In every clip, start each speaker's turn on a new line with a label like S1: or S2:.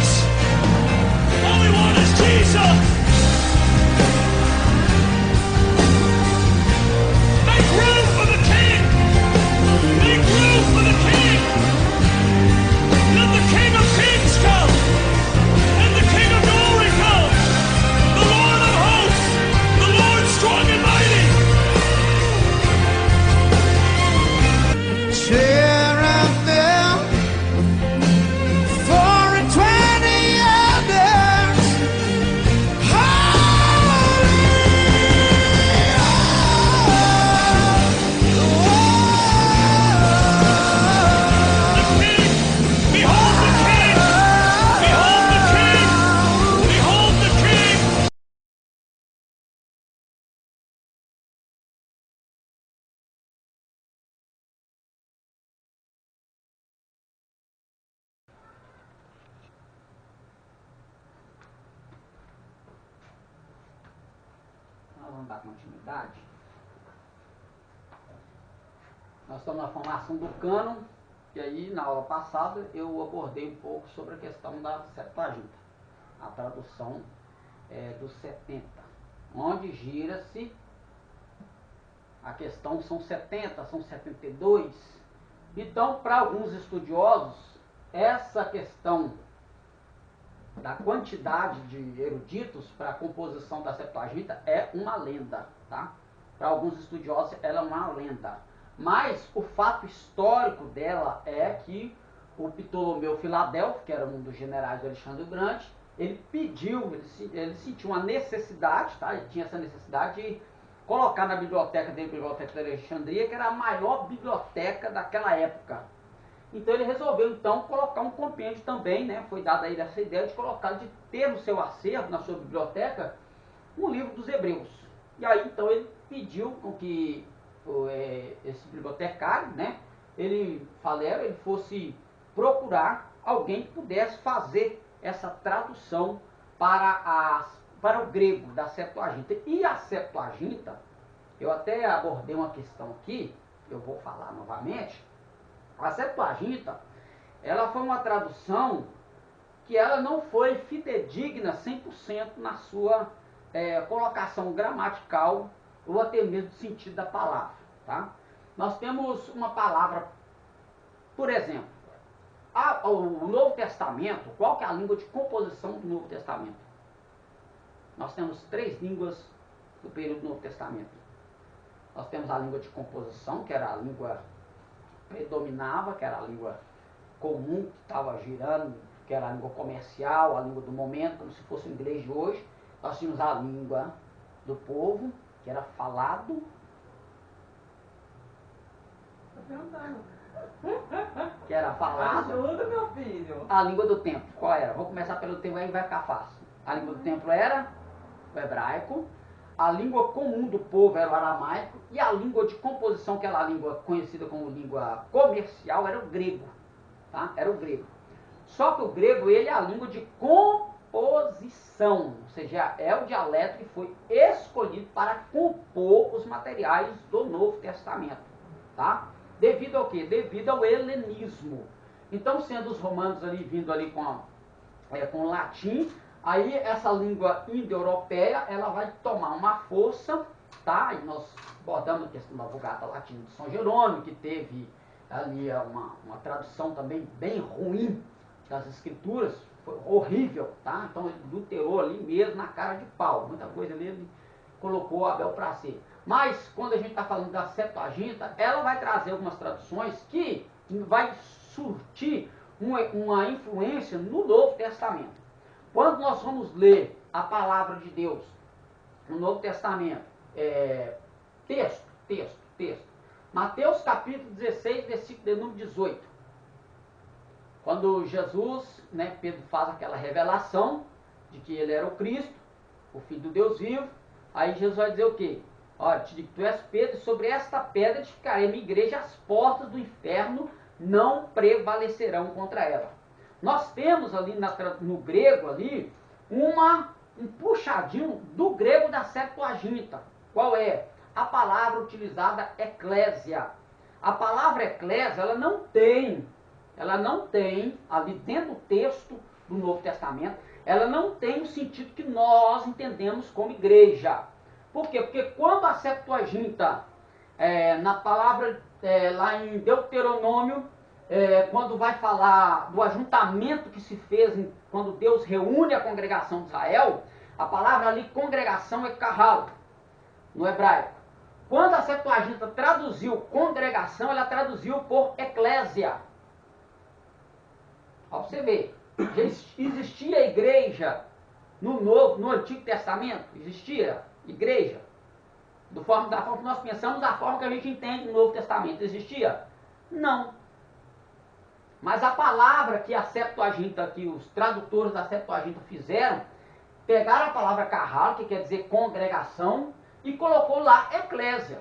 S1: else. All we want is Jesus. Make room for the King. Make room for the King. Let the King of Kings come. And the King of Glory come. The Lord of hosts. The Lord strong and mighty.
S2: Tear up them for 20 others.
S1: The King. Behold the King. Behold the King. Behold the King.
S3: Nós vamos dar continuidade. Nós estamos na formação do cânon, e aí na aula passada eu abordei um pouco sobre a questão da Septuaginta, a tradução dos 70, onde gira-se a questão, são 70, são 72. Então, para alguns estudiosos, essa questão da quantidade de eruditos para a composição da Septuaginta é uma lenda, tá? Para alguns estudiosos ela é uma lenda, mas o fato histórico dela é que o Ptolomeu Filadelfo, que era um dos generais do Alexandre o Grande, ele pediu, ele sentiu uma necessidade, tá? Ele tinha essa necessidade de colocar na biblioteca dele, a Biblioteca de Alexandria, que era a maior biblioteca daquela época. Então ele resolveu então colocar um compêndio também, né? Foi dada a ele essa ideia de colocar, de ter no seu acervo, na sua biblioteca, um livro dos Hebreus. E aí então ele pediu com que esse bibliotecário, né? Ele fosse procurar alguém que pudesse fazer essa tradução para o grego da Septuaginta. E a Septuaginta, eu até abordei uma questão aqui, eu vou falar novamente. A Septuaginta, ela foi uma tradução que ela não foi fidedigna 100% na sua colocação gramatical ou até mesmo sentido da palavra, tá? Nós temos uma palavra, por exemplo, o Novo Testamento. Qual que é a língua de composição do Novo Testamento? Nós temos 3 línguas do período do Novo Testamento. Nós temos a língua de composição, que era a língua predominava, que era a língua comum que estava girando, que era a língua comercial, a língua do momento, como se fosse o inglês de hoje. Nós tínhamos a língua do povo, que era falado.
S4: Tô perguntando.
S3: Que era falado.
S4: Ajuda, meu filho.
S3: A língua do templo, qual era? Vou começar pelo templo, aí vai ficar fácil. A língua do templo era o hebraico. A língua comum do povo era o aramaico, e a língua de composição, que era a língua conhecida como língua comercial, era o grego, tá? Era o grego. Só que o grego, ele é a língua de composição, ou seja, é o dialeto que foi escolhido para compor os materiais do Novo Testamento, tá? Devido ao quê? Devido ao helenismo. Então, sendo os romanos ali vindo ali com o latim, aí essa língua indo-europeia, ela vai tomar uma força, tá? E nós abordamos a questão da Vulgata Latina de São Jerônimo, que teve ali uma tradução também bem ruim das escrituras, foi horrível, tá? Então ele adulterou ali mesmo na cara de pau, muita coisa ali ele colocou Abel para ser. Mas quando a gente está falando da Septuaginta, ela vai trazer algumas traduções que vai surtir uma influência no Novo Testamento. Quando nós vamos ler a palavra de Deus no Novo Testamento, texto. Mateus capítulo 16, versículo de número 18. Quando Jesus, né, Pedro faz aquela revelação de que ele era o Cristo, o Filho do Deus vivo, aí Jesus vai dizer o quê? Olha, te digo que tu és Pedro, e sobre esta pedra edificarei a minha igreja, as portas do inferno não prevalecerão contra ela. Nós temos ali no grego ali um puxadinho do grego da Septuaginta. Qual é? A palavra utilizada eclésia. A palavra eclésia, ela não tem ali dentro do texto do Novo Testamento, ela não tem o sentido que nós entendemos como igreja. Por quê? Porque quando a Septuaginta, na palavra lá em Deuteronômio, quando vai falar do ajuntamento que se fez quando Deus reúne a congregação de Israel, a palavra ali congregação é kahal, no hebraico. Quando a Septuaginta traduziu congregação, ela traduziu por eclésia. Olha você ver, já existia igreja no Antigo Testamento? Existia igreja? Da forma que nós pensamos, da forma que a gente entende no Novo Testamento, existia? Não. Mas a palavra que a Septuaginta, que os tradutores da Septuaginta fizeram, pegaram a palavra kahal, que quer dizer congregação, e colocou lá eclésia.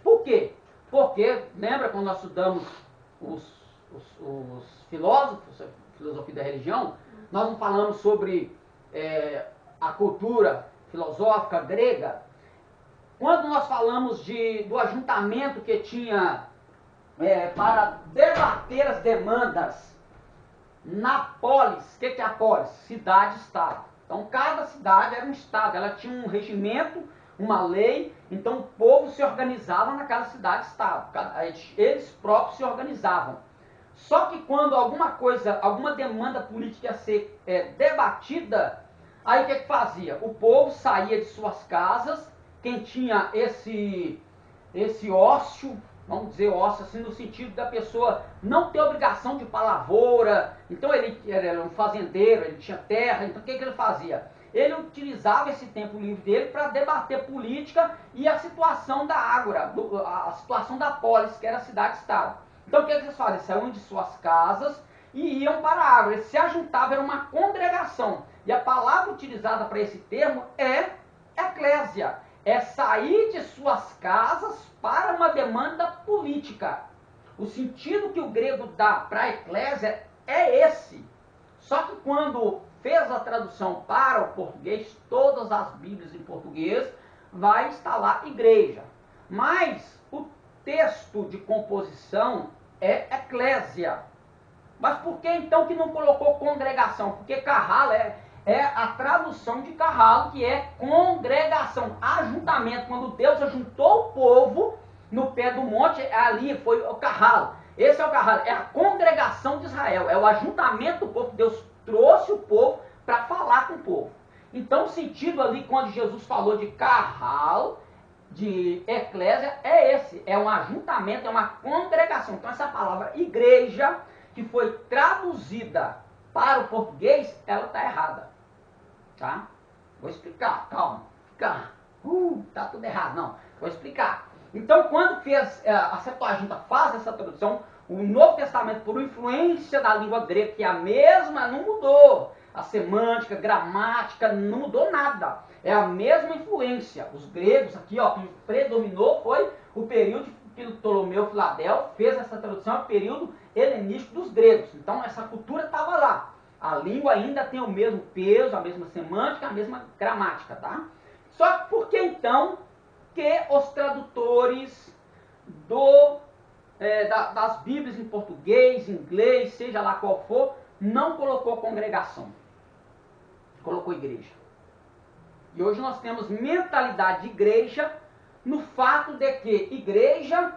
S3: Por quê? Porque, lembra quando nós estudamos os filósofos, a filosofia da religião, nós não falamos sobre a cultura filosófica grega. Quando nós falamos do ajuntamento que tinha para debater as demandas na polis, o que é a polis? Cidade-estado. Então cada cidade era um estado, ela tinha um regimento, uma lei, então o povo se organizava naquela cidade-estado, eles próprios se organizavam. Só que quando alguma demanda política ia ser debatida, aí o que fazia? O povo saía de suas casas, quem tinha esse ócio, vamos dizer ócio assim, no sentido da pessoa não ter obrigação de ir para a lavoura, então ele era um fazendeiro, ele tinha terra, então o que ele fazia? Ele utilizava esse tempo livre dele para debater política e a situação da ágora, a situação da polis, que era a cidade-estado. Então o que eles faziam? Saíam de suas casas e iam para a ágora. Eles se ajuntavam, era uma congregação. E a palavra utilizada para esse termo é eclésia. É sair de suas casas para uma demanda política. O sentido que o grego dá para a eclésia é esse. Só que quando fez a tradução para o português, todas as Bíblias em português, vai estar lá igreja. Mas o texto de composição é eclésia. Mas por que então que não colocou congregação? Porque kahal é a tradução de kahal, que é congregação, ajuntamento. Quando Deus ajuntou o povo no pé do monte, ali foi o kahal. Esse é o kahal, é a congregação de Israel, é o ajuntamento do povo. Deus trouxe o povo para falar com o povo. Então o sentido ali, quando Jesus falou de kahal, de eclésia, é esse, é um ajuntamento, é uma congregação. Então essa palavra igreja, que foi traduzida para o português, ela está errada. Tá? Vou explicar, calma. Tá tudo errado, não. Vou explicar. Então, quando a Septuaginta faz essa tradução, o Novo Testamento, por influência da língua grega, que é a mesma, não mudou. A semântica, gramática, não mudou nada. É a mesma influência. Os gregos aqui, ó, que predominou foi o período que Ptolomeu Filadelfo fez essa tradução, o período helenístico dos gregos. Então, essa cultura estava lá. A língua ainda tem o mesmo peso, a mesma semântica, a mesma gramática, tá? Só que por que então que os tradutores das Bíblias em português, inglês, seja lá qual for, não colocou congregação? Colocou igreja. E hoje nós temos mentalidade de igreja no fato de que igreja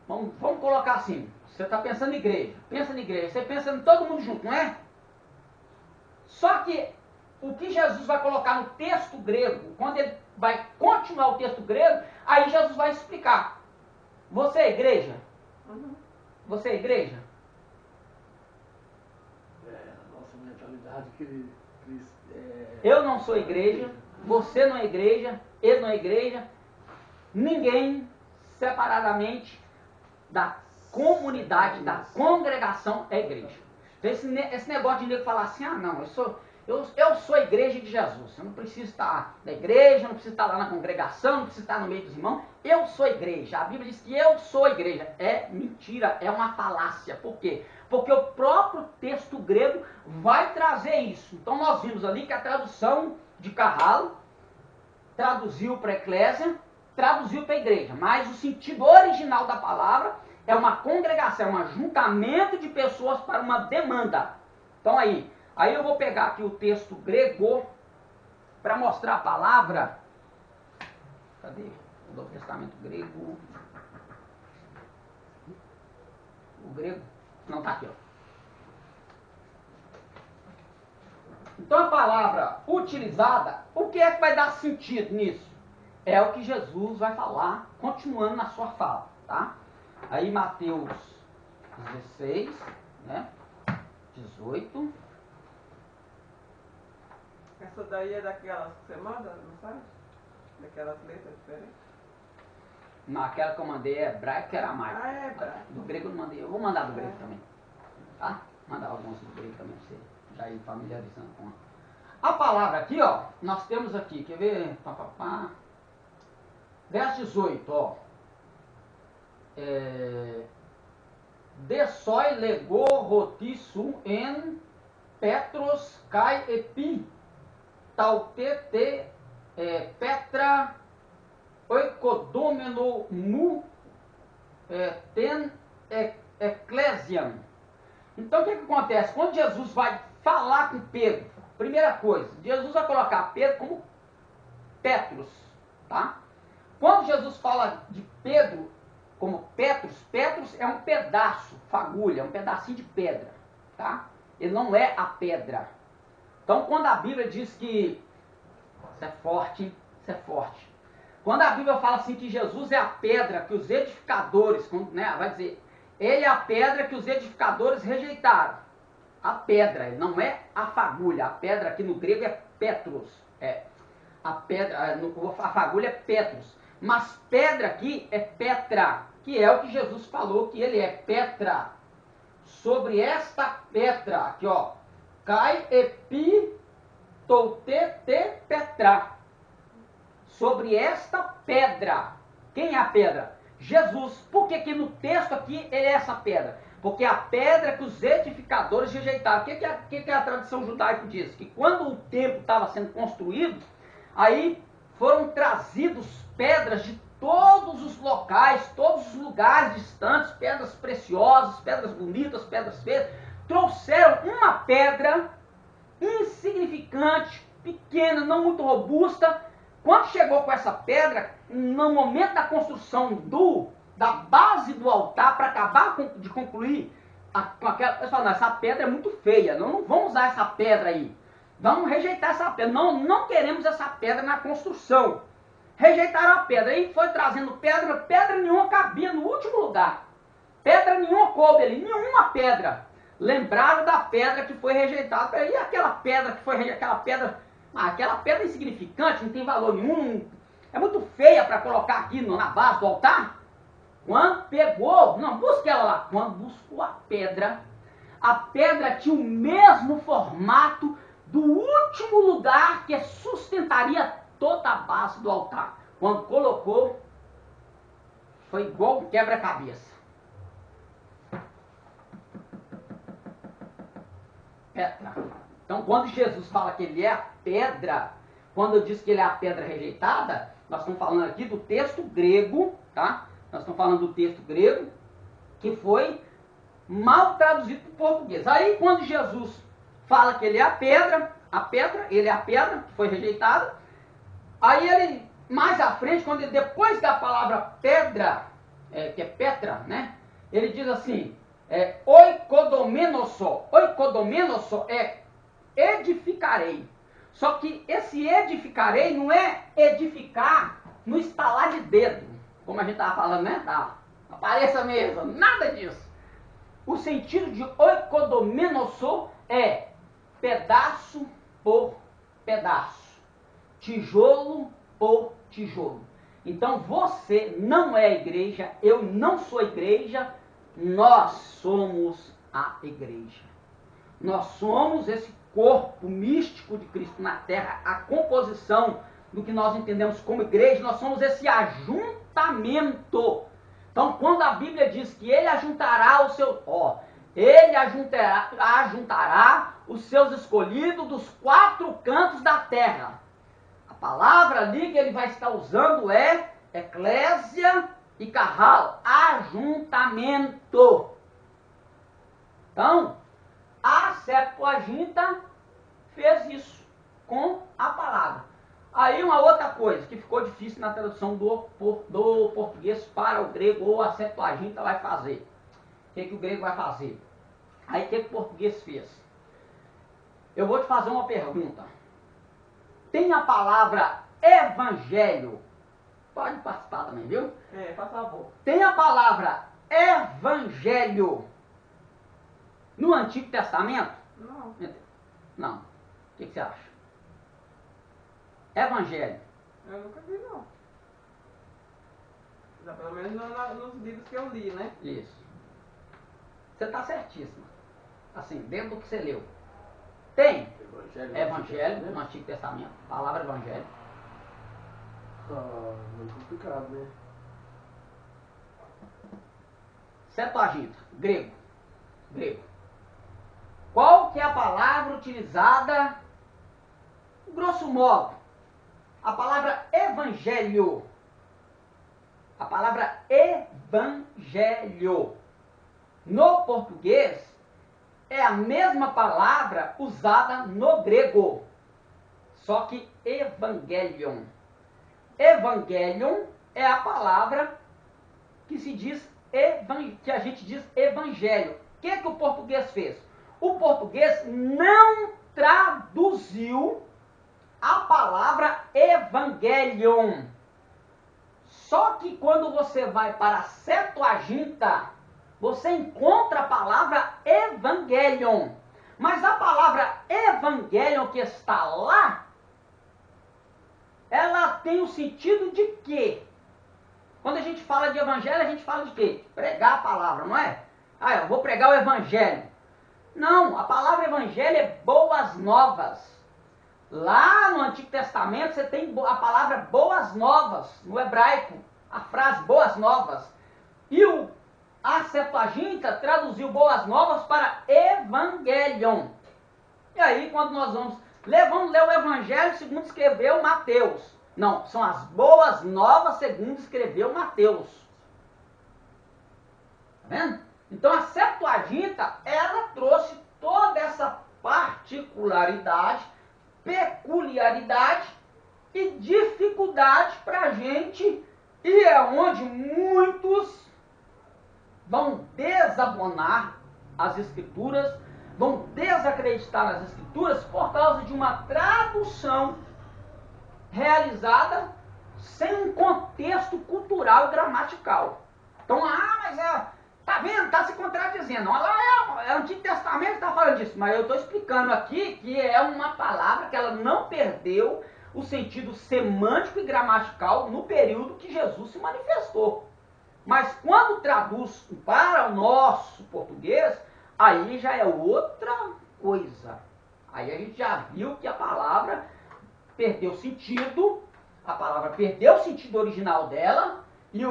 S3: vamos colocar assim, você está pensando em igreja, pensa em igreja, você pensa em todo mundo junto, não é? Só que o que Jesus vai colocar no texto grego, quando ele vai continuar o texto grego, aí Jesus vai explicar. Você é igreja?
S4: Uhum.
S3: Você é igreja?
S5: A nossa mentalidade que
S3: Eu não sou igreja, você não é igreja, ele não é igreja, ninguém separadamente da comunidade, da congregação é igreja. Então esse negócio de nego falar assim, não, eu sou a igreja de Jesus, eu não preciso estar na igreja, não preciso estar lá na congregação, não preciso estar no meio dos irmãos, eu sou a igreja. A Bíblia diz que eu sou a igreja. É mentira, é uma falácia. Por quê? Porque o próprio texto grego vai trazer isso. Então nós vimos ali que a tradução de kahal traduziu para a eclésia, traduziu para a igreja, mas o sentido original da palavra é uma congregação, é um ajuntamento de pessoas para uma demanda. Então aí eu vou pegar aqui o texto grego para mostrar a palavra. Cadê o Novo Testamento grego? O grego? Não, está aqui, ó. Então a palavra utilizada, o que é que vai dar sentido nisso? É o que Jesus vai falar, continuando na sua fala, tá? Aí Mateus 16, né? 18.
S4: Essa daí é daquelas que você manda, não sabe? Daquelas letras diferentes?
S3: Aquela que eu mandei é hebraico e aramaico.
S4: Ah, é hebraico.
S3: Do grego eu não mandei. Eu vou mandar do grego também. Tá? Mandar alguns do grego também pra você já ir familiarizando com a palavra aqui, ó. Nós temos aqui, quer ver? Verso 18, ó. De soi lego rotissu en Petros kai epi tautete Petra oikodomeno mu ten ecclesiam. Então o que acontece? Quando Jesus vai falar com Pedro, primeira coisa, Jesus vai colocar Pedro como Petros, tá? Quando Jesus fala de Pedro como Petros, Petros é um pedaço, fagulha, é um pedacinho de pedra, tá? Ele não é a pedra. Então quando a Bíblia diz que, isso é forte, hein? Isso é forte. Quando a Bíblia fala assim que Jesus é a pedra que os edificadores, né, vai dizer, ele é a pedra que os edificadores rejeitaram. A pedra, ele não é a fagulha. A pedra aqui no grego é Petros. A pedra, a fagulha é Petros. Mas pedra aqui é Petra, que é o que Jesus falou que ele é Petra. Sobre esta pedra, aqui ó, cai epi toutete Petra. Sobre esta pedra. Quem é a pedra? Jesus. Por que que no texto aqui ele é essa pedra? Porque a pedra que os edificadores rejeitaram. O que a tradição judaica diz? Que quando o templo estava sendo construído, aí foram trazidos pedras de todos os locais, todos os lugares distantes, pedras preciosas, pedras bonitas, pedras feias. Trouxeram uma pedra insignificante, pequena, não muito robusta. Quando chegou com essa pedra, no momento da construção da base do altar, para acabar de concluir, com aquela, eles falaram, essa pedra é muito feia, não vamos usar essa pedra aí. Vamos rejeitar essa pedra, não queremos essa pedra na construção. Rejeitaram a pedra, e foi trazendo pedra nenhuma cabia no último lugar. Pedra nenhuma coube ali, nenhuma pedra. Lembraram da pedra que foi rejeitada. E aquela pedra que foi rejeitada, aquela pedra insignificante, não tem valor nenhum, é muito feia para colocar aqui na base do altar. Quando pegou, não, busca ela lá. Quando buscou a pedra tinha o mesmo formato do último lugar que sustentaria toda a base do altar. Quando colocou, foi igual um quebra-cabeça. Petra. Então, quando Jesus fala que ele é a pedra, quando eu disse que ele é a pedra rejeitada, nós estamos falando aqui do texto grego, tá? Nós estamos falando do texto grego que foi mal traduzido para o português. Aí, quando Jesus fala que ele é a pedra, ele é a pedra que foi rejeitada, aí ele, mais à frente, quando ele, depois da palavra pedra, que é Petra, né? Ele diz assim, oikodomenoso. Oikodomenoso é edificarei. Só que esse edificarei não é edificar no estalar de dedo, como a gente estava falando, né? Apareça mesmo, nada disso. O sentido de oikodomenoso é pedaço por pedaço, tijolo por tijolo. Então você não é a igreja, eu não sou a igreja, nós somos a igreja. Nós somos esse corpo místico de Cristo na terra, a composição do que nós entendemos como igreja, nós somos esse ajuntamento. Então, quando a Bíblia diz que ele ajuntará ajuntará os seus escolhidos dos 4 cantos da terra. A palavra ali que ele vai estar usando é eclésia E carral, ajuntamento. Então, a Septuaginta fez isso com a palavra. Aí uma outra coisa que ficou difícil na tradução do português para o grego, ou a Septuaginta vai fazer. O que o grego vai fazer? Aí o que o português fez? Eu vou te fazer uma pergunta. Tem a palavra evangelho? Pode participar também, viu?
S4: Por favor.
S3: Tem a palavra evangelho no Antigo Testamento?
S4: Não.
S3: Não. O que você acha? Evangelho.
S4: Eu nunca vi, não. Pelo menos nos livros que eu li, né?
S3: Isso. Você está certíssima. Assim, dentro do que você leu. Tem evangelho no Antigo Testamento. Palavra evangelho.
S5: Muito complicado, né?
S3: Septuaginta, grego. Qual que é a palavra utilizada, grosso modo? A palavra evangelho. A palavra evangelho. No português, é a mesma palavra usada no grego. Só que evangelion. Evangelion é a palavra que se diz que a gente diz evangelho. O que o português fez? O português não traduziu a palavra evangelion. Só que quando você vai para a Septuaginta, você encontra a palavra evangelion. Mas a palavra evangelion que está lá, ela tem o sentido de quê? Quando a gente fala de evangelho, a gente fala de quê? Pregar a palavra, não é? Ah, eu vou pregar o evangelho. Não, a palavra evangelho é boas novas. Lá no Antigo Testamento você tem a palavra boas novas, no hebraico, a frase boas novas. E a Septuaginta traduziu boas novas para evangelion. E aí, quando nós vamos ler o evangelho segundo escreveu Mateus. Não, são as boas novas segundo escreveu Mateus. Tá vendo? Então a Septuaginta, ela trouxe toda essa particularidade, peculiaridade e dificuldade para a gente, e é onde muitos vão desabonar as Escrituras, vão desacreditar nas Escrituras por causa de uma tradução realizada sem um contexto cultural e gramatical. Então, mas tá vendo? Tá se contradizendo. Olha lá, o Antigo Testamento está falando disso, mas eu estou explicando aqui que é uma palavra que ela não perdeu o sentido semântico e gramatical no período que Jesus se manifestou. Mas quando traduz para o nosso português, aí já é outra coisa. Aí a gente já viu que a palavra perdeu sentido, a palavra perdeu o sentido original dela, e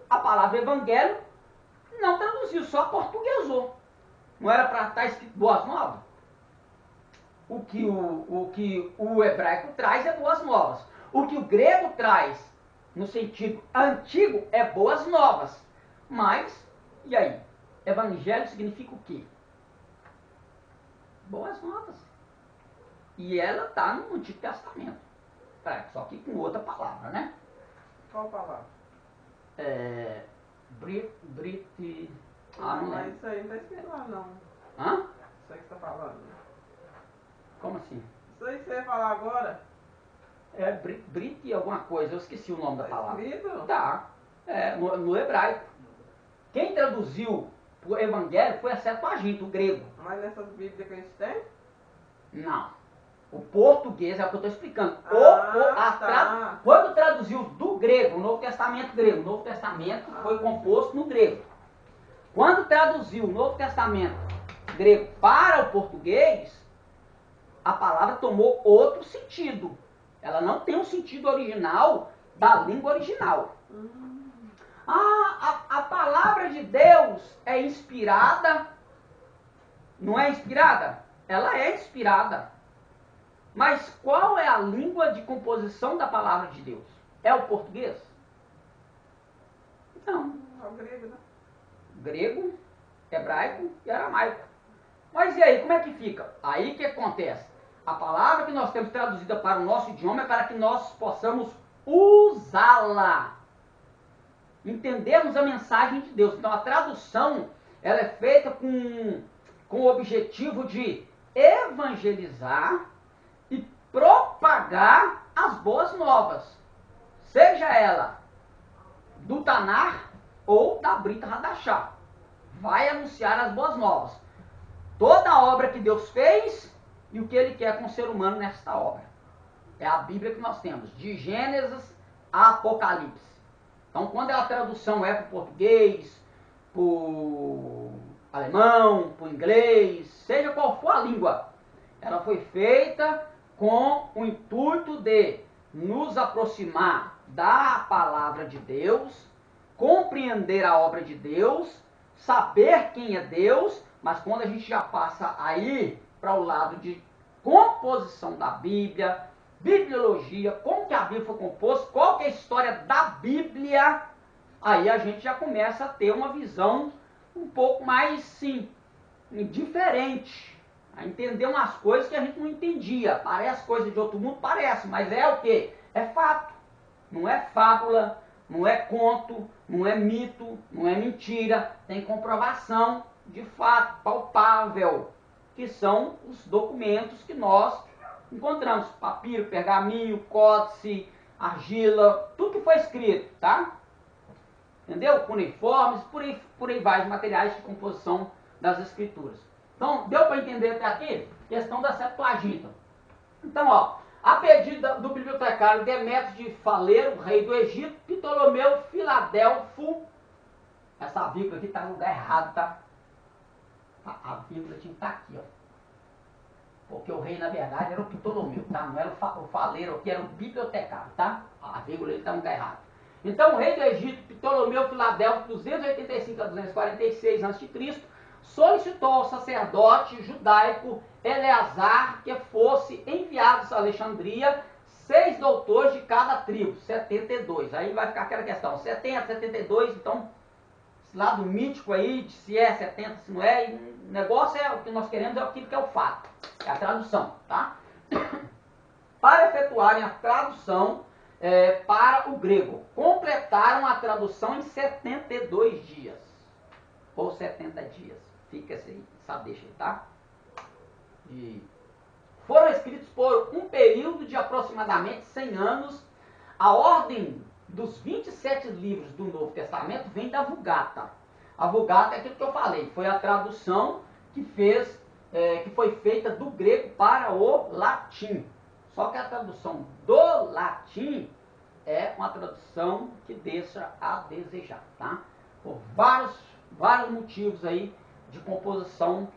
S3: a palavra evangelho não traduziu, só portuguesou. Não era para estar escrito boas novas? O que o hebraico traz é boas novas. O que o grego traz, no sentido antigo, é boas novas. Mas, e aí? Evangelho significa o quê? Boas novas. E ela está no Antigo Testamento. Só que com outra palavra, né?
S4: Qual palavra?
S3: Não
S4: mas
S3: lembro.
S4: isso aí não está escrito lá, não.
S3: Hã?
S4: Isso aí que você está falando.
S3: Como assim?
S4: Isso aí que você ia falar agora?
S3: É Brit alguma coisa, eu esqueci o nome da
S4: Está
S3: palavra.
S4: escrito?
S3: Tá. No hebraico. Quem traduziu o evangelho foi a Septuaginta, o grego.
S4: Mas nessas bíblias que a gente tem?
S3: Não. O português é o que eu estou explicando.
S4: Tá.
S3: Quando traduziu do grego, o Novo Testamento grego, o Novo Testamento foi composto no grego. Quando traduziu o Novo Testamento grego para o português, a palavra tomou outro sentido. Ela não tem o sentido original da língua original. A palavra de Deus é inspirada? Não é inspirada? Ela é inspirada. Mas qual é a língua de composição da palavra de Deus? É o português? Não.
S4: É o grego, né?
S3: Grego, hebraico e aramaico. Mas e aí, como é que fica? Aí o que acontece? A palavra que nós temos traduzida para o nosso idioma é para que nós possamos usá-la. Entendermos a mensagem de Deus. Então a tradução, ela é feita com o objetivo de evangelizar e propagar as boas novas. Seja ela do Tanar ou da Brita Hadashah. Vai anunciar as boas novas. Toda a obra que Deus fez e o que Ele quer com o ser humano nesta obra. É a Bíblia que nós temos, de Gênesis a Apocalipse. Então, quando a tradução é para o português, para o alemão, para o inglês, seja qual for a língua, ela foi feita com o intuito de nos aproximar da palavra de Deus, compreender a obra de Deus, saber quem é Deus, mas quando a gente já passa aí para o lado de composição da Bíblia, bibliologia, como que a Bíblia foi composta, qual que é a história da Bíblia, aí a gente já começa a ter uma visão um pouco mais, sim, diferente, a entender umas coisas que a gente não entendia. Parece coisa de outro mundo, parece, mas é o quê? É fato, não é fábula, não é conto, não é mito, não é mentira, tem comprovação de fato, palpável, que são os documentos que nós encontramos, papiro, pergaminho, códice, argila, tudo que foi escrito, tá? Entendeu? Cuneiformes, por aí vai, os materiais de composição das escrituras. Então, deu para entender até aqui? Questão da Septuaginta. Então, ó, a pedido do bibliotecário Demétrio de Faleiro, rei do Egito, Ptolomeu Filadelfo, essa vírgula aqui está no lugar errado, tá? A vírgula tinha que estar aqui, ó. Porque o rei, na verdade, era o Ptolomeu, tá? Não era o faleiro aqui, era o bibliotecário, tá? A vírgula está no lugar errado. Então, o rei do Egito, Ptolomeu Filadelfo, 285 a 246 a.C., solicitou ao sacerdote judaico Eleazar que fosse enviados a Alexandria 6 doutores de cada tribo, 72. Aí vai ficar aquela questão, 70, 72, então, esse lado mítico aí, de se é 70, se não é, o negócio é, o que nós queremos é aquilo que é o fato, é a tradução, tá? Para efetuarem a tradução para o grego, completaram a tradução em 72 dias, ou 70 dias, fica essa deixa aí, tá? E foram escritos por um período de aproximadamente 100 anos. A ordem dos 27 livros do Novo Testamento vem da Vulgata. A Vulgata é aquilo que eu falei, foi a tradução que foi feita do grego para o latim. Só que a tradução do latim é uma tradução que deixa a desejar, tá? Por vários motivos aí de composição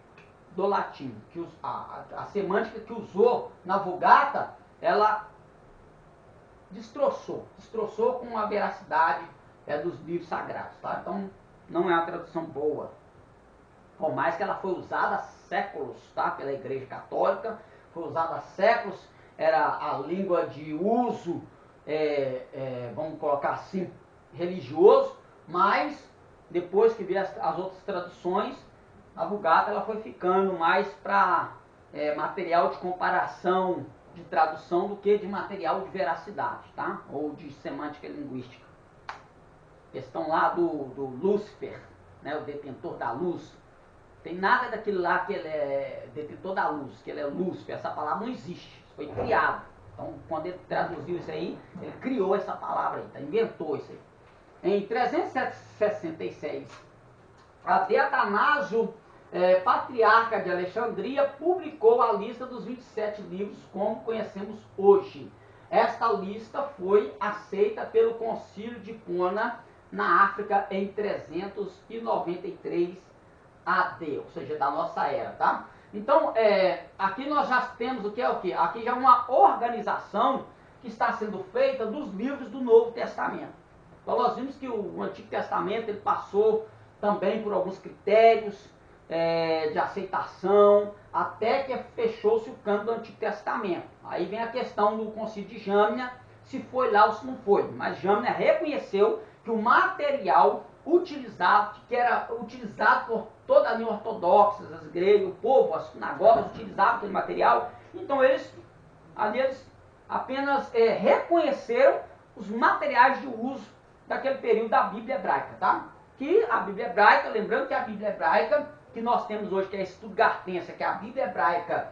S3: do latim, que a semântica que usou na Vulgata, ela destroçou com a veracidade dos livros sagrados, tá? Então, não é uma tradução boa. Por mais que ela foi usada há séculos, tá? Pela Igreja Católica, foi usada há séculos, era a língua de uso, vamos colocar assim, religioso, mas depois que veio as outras traduções, a Vulgata ela foi ficando mais para material de comparação, de tradução, do que de material de veracidade, tá? Ou de semântica linguística. Questão lá do Lúcifer, né? O detentor da luz. Tem nada daquilo lá que ele é detentor da luz, que ele é Lúcifer. Essa palavra não existe, foi criado. Então, quando ele traduziu isso aí, ele criou essa palavra aí, tá? Inventou isso aí. Em 366, Atanásio, patriarca de Alexandria, publicou a lista dos 27 livros como conhecemos hoje. Esta lista foi aceita pelo Concílio de Hipona, na África, em 393 AD, ou seja, da nossa era, tá? Então, aqui nós já temos o que é o quê? Aqui já é uma organização que está sendo feita dos livros do Novo Testamento. Então, nós vimos que o Antigo Testamento ele passou também por alguns critérios de aceitação, até que fechou-se o cânon do Antigo Testamento. Aí vem a questão do Concílio de Jâmnia, se foi lá ou se não foi. Mas Jâmnia reconheceu que que o material utilizado, que era utilizado por toda a linha ortodoxa, as igrejas, o povo, as sinagogas utilizavam aquele material, então eles apenas reconheceram os materiais de uso daquele período da Bíblia hebraica, tá? Que a Bíblia hebraica, lembrando que a Bíblia hebraica que nós temos hoje, que é a Stuttgartense, que é a Bíblia hebraica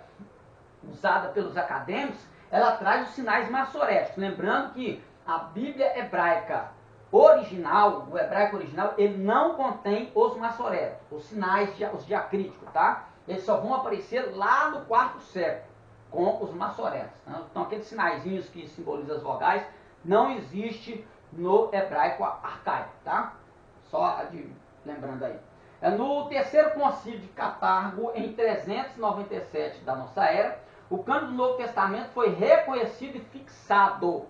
S3: usada pelos acadêmicos, ela traz os sinais maçoréticos. Lembrando que a Bíblia hebraica original, o hebraico original, ele não contém os maçoréticos, os sinais, os diacríticos, tá? Eles só vão aparecer lá no quarto século, com os maçoréticos. Tá? Então, aqueles sinaizinhos que simbolizam as vogais, não existe no hebraico arcaico, tá? Só lembrando aí. No terceiro concílio de Cartago, em 397 da nossa era, o cânon do Novo Testamento foi reconhecido e fixado.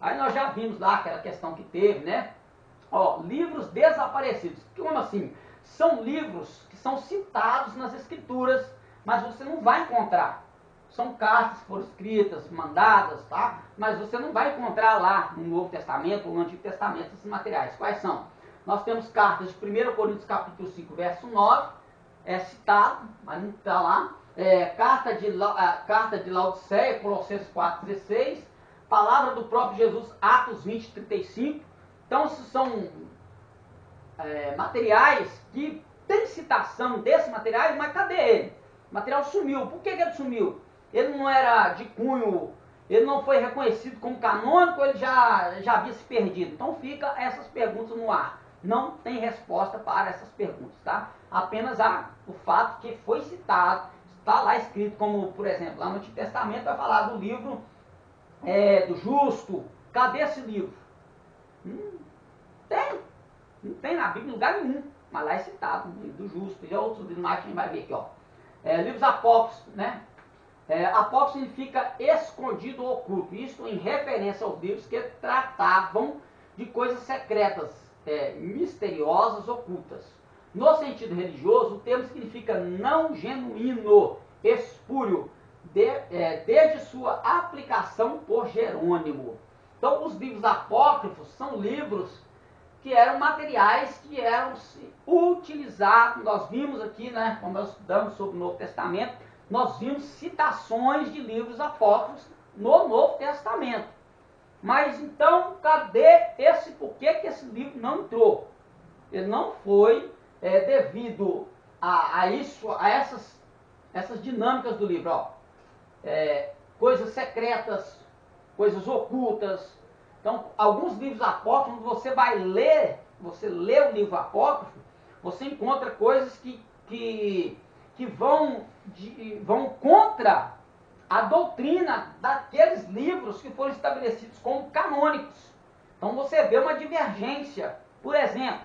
S3: Aí nós já vimos lá aquela questão que teve, né? Ó, livros desaparecidos. Como assim? São livros que são citados nas escrituras, mas você não vai encontrar. São cartas que foram escritas, mandadas, tá? Mas você não vai encontrar lá no Novo Testamento ou no Antigo Testamento esses materiais. Quais são? Nós temos cartas de 1 Coríntios capítulo 5, verso 9, é citado, mas não está lá. Carta de Laodiceia, Colossenses 4,16, palavra do próprio Jesus, Atos 20, 35. Então, esses são materiais que tem citação desses materiais, mas cadê ele? O material sumiu. Por que ele sumiu? Ele não era de cunho, ele não foi reconhecido como canônico, ele já havia se perdido. Então, fica essas perguntas no ar. Não tem resposta para essas perguntas, tá? Apenas o fato que foi citado, está lá escrito, como, por exemplo, lá no Antigo Testamento vai falar do livro do justo. Cadê esse livro? Não tem na Bíblia em lugar nenhum, mas lá é citado, o livro do justo. E outros livros mais que a gente vai ver aqui, ó. Livros apócrifos, né? Apócrifo significa escondido ou oculto, isto em referência aos livros que tratavam de coisas secretas, misteriosas, ocultas. No sentido religioso, o termo significa não genuíno, espúrio, desde sua aplicação por Jerônimo. Então, os livros apócrifos são livros que eram materiais que eram utilizados. Nós vimos aqui, né, quando nós estudamos sobre o Novo Testamento, nós vimos citações de livros apócrifos no Novo Testamento. Mas então, cadê por que esse livro não entrou? Ele não foi devido a essas dinâmicas do livro. Ó. Coisas secretas, coisas ocultas. Então, alguns livros apócrifos, você vai ler, você lê o livro apócrifo, você encontra coisas que vão contra a doutrina daqueles livros que foram estabelecidos como canônicos. Então você vê uma divergência. Por exemplo,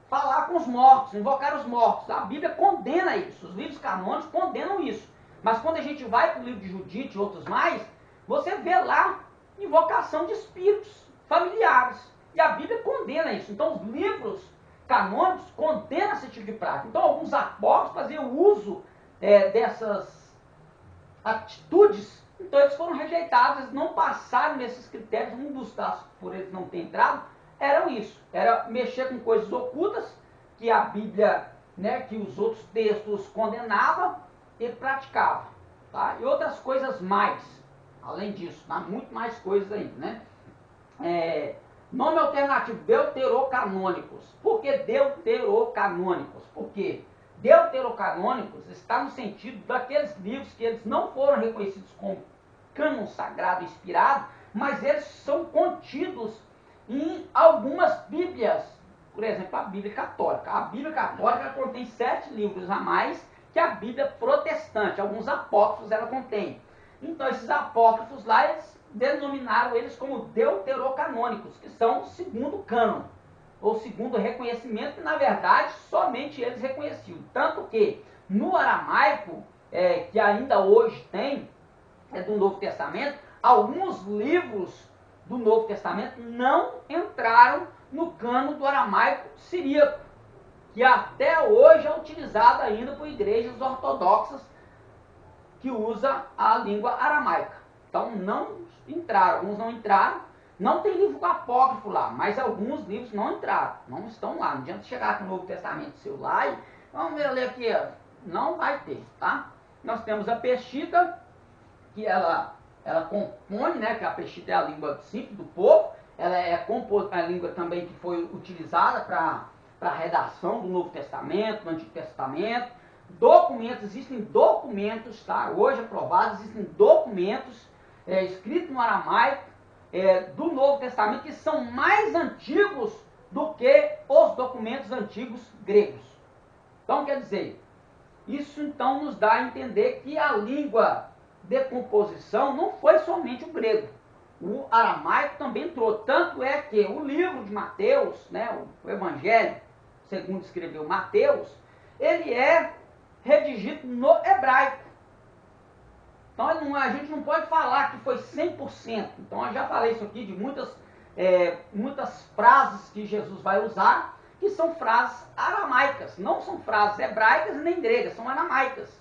S3: falar com os mortos, invocar os mortos. A Bíblia condena isso, os livros canônicos condenam isso. Mas quando a gente vai para o livro de Judite e outros mais, você vê lá invocação de espíritos familiares. E a Bíblia condena isso. Então os livros canônicos condenam esse tipo de prática. Então alguns apóstolos faziam uso dessas atitudes, então eles foram rejeitados, eles não passaram nesses critérios. Um dos casos por eles não terem entrado eram isso, era mexer com coisas ocultas que a Bíblia, né, que os outros textos condenavam e praticavam, tá? E outras coisas mais, além disso, tá? Muito mais coisas ainda, né? Nome alternativo, deuterocanônicos. Por que deuterocanônicos? Porque deuterocanônicos está no sentido daqueles livros que eles não foram reconhecidos como cânon sagrado inspirado, mas eles são contidos em algumas Bíblias. Por exemplo, a Bíblia Católica. A Bíblia Católica contém 7 livros a mais que a Bíblia Protestante. Alguns apócrifos ela contém. Então, esses apócrifos lá, eles denominaram eles como deuterocanônicos, que são o segundo cânon, ou segundo reconhecimento, que na verdade somente eles reconheciam. Tanto que no aramaico, que ainda hoje tem, do Novo Testamento, alguns livros do Novo Testamento não entraram no cânon do aramaico siríaco, que até hoje é utilizado ainda por igrejas ortodoxas que usam a língua aramaica. Então não entraram, alguns não entraram, Não tem livro apócrifo lá, mas alguns livros não entraram, não estão lá. Não adianta chegar com o Novo Testamento seu lá e vamos ver ali aqui, ó. Não vai ter, tá? Nós temos a Peshitta, que ela compõe, né, que a Peshitta é a língua simples do povo, ela é a língua também que foi utilizada para a redação do Novo Testamento, do Antigo Testamento. Documentos, existem documentos, tá? Hoje aprovados, existem documentos escritos no aramaico do Novo Testamento que são mais antigos do que os documentos antigos gregos. Então, quer dizer, isso então nos dá a entender que a língua de composição não foi somente o grego. O aramaico também entrou. Tanto é que o livro de Mateus, né, o Evangelho, segundo escreveu Mateus, ele é redigido no hebraico. Então a gente não pode falar que foi 100%. Então eu já falei isso aqui de muitas frases que Jesus vai usar, que são frases aramaicas. Não são frases hebraicas nem gregas, são aramaicas.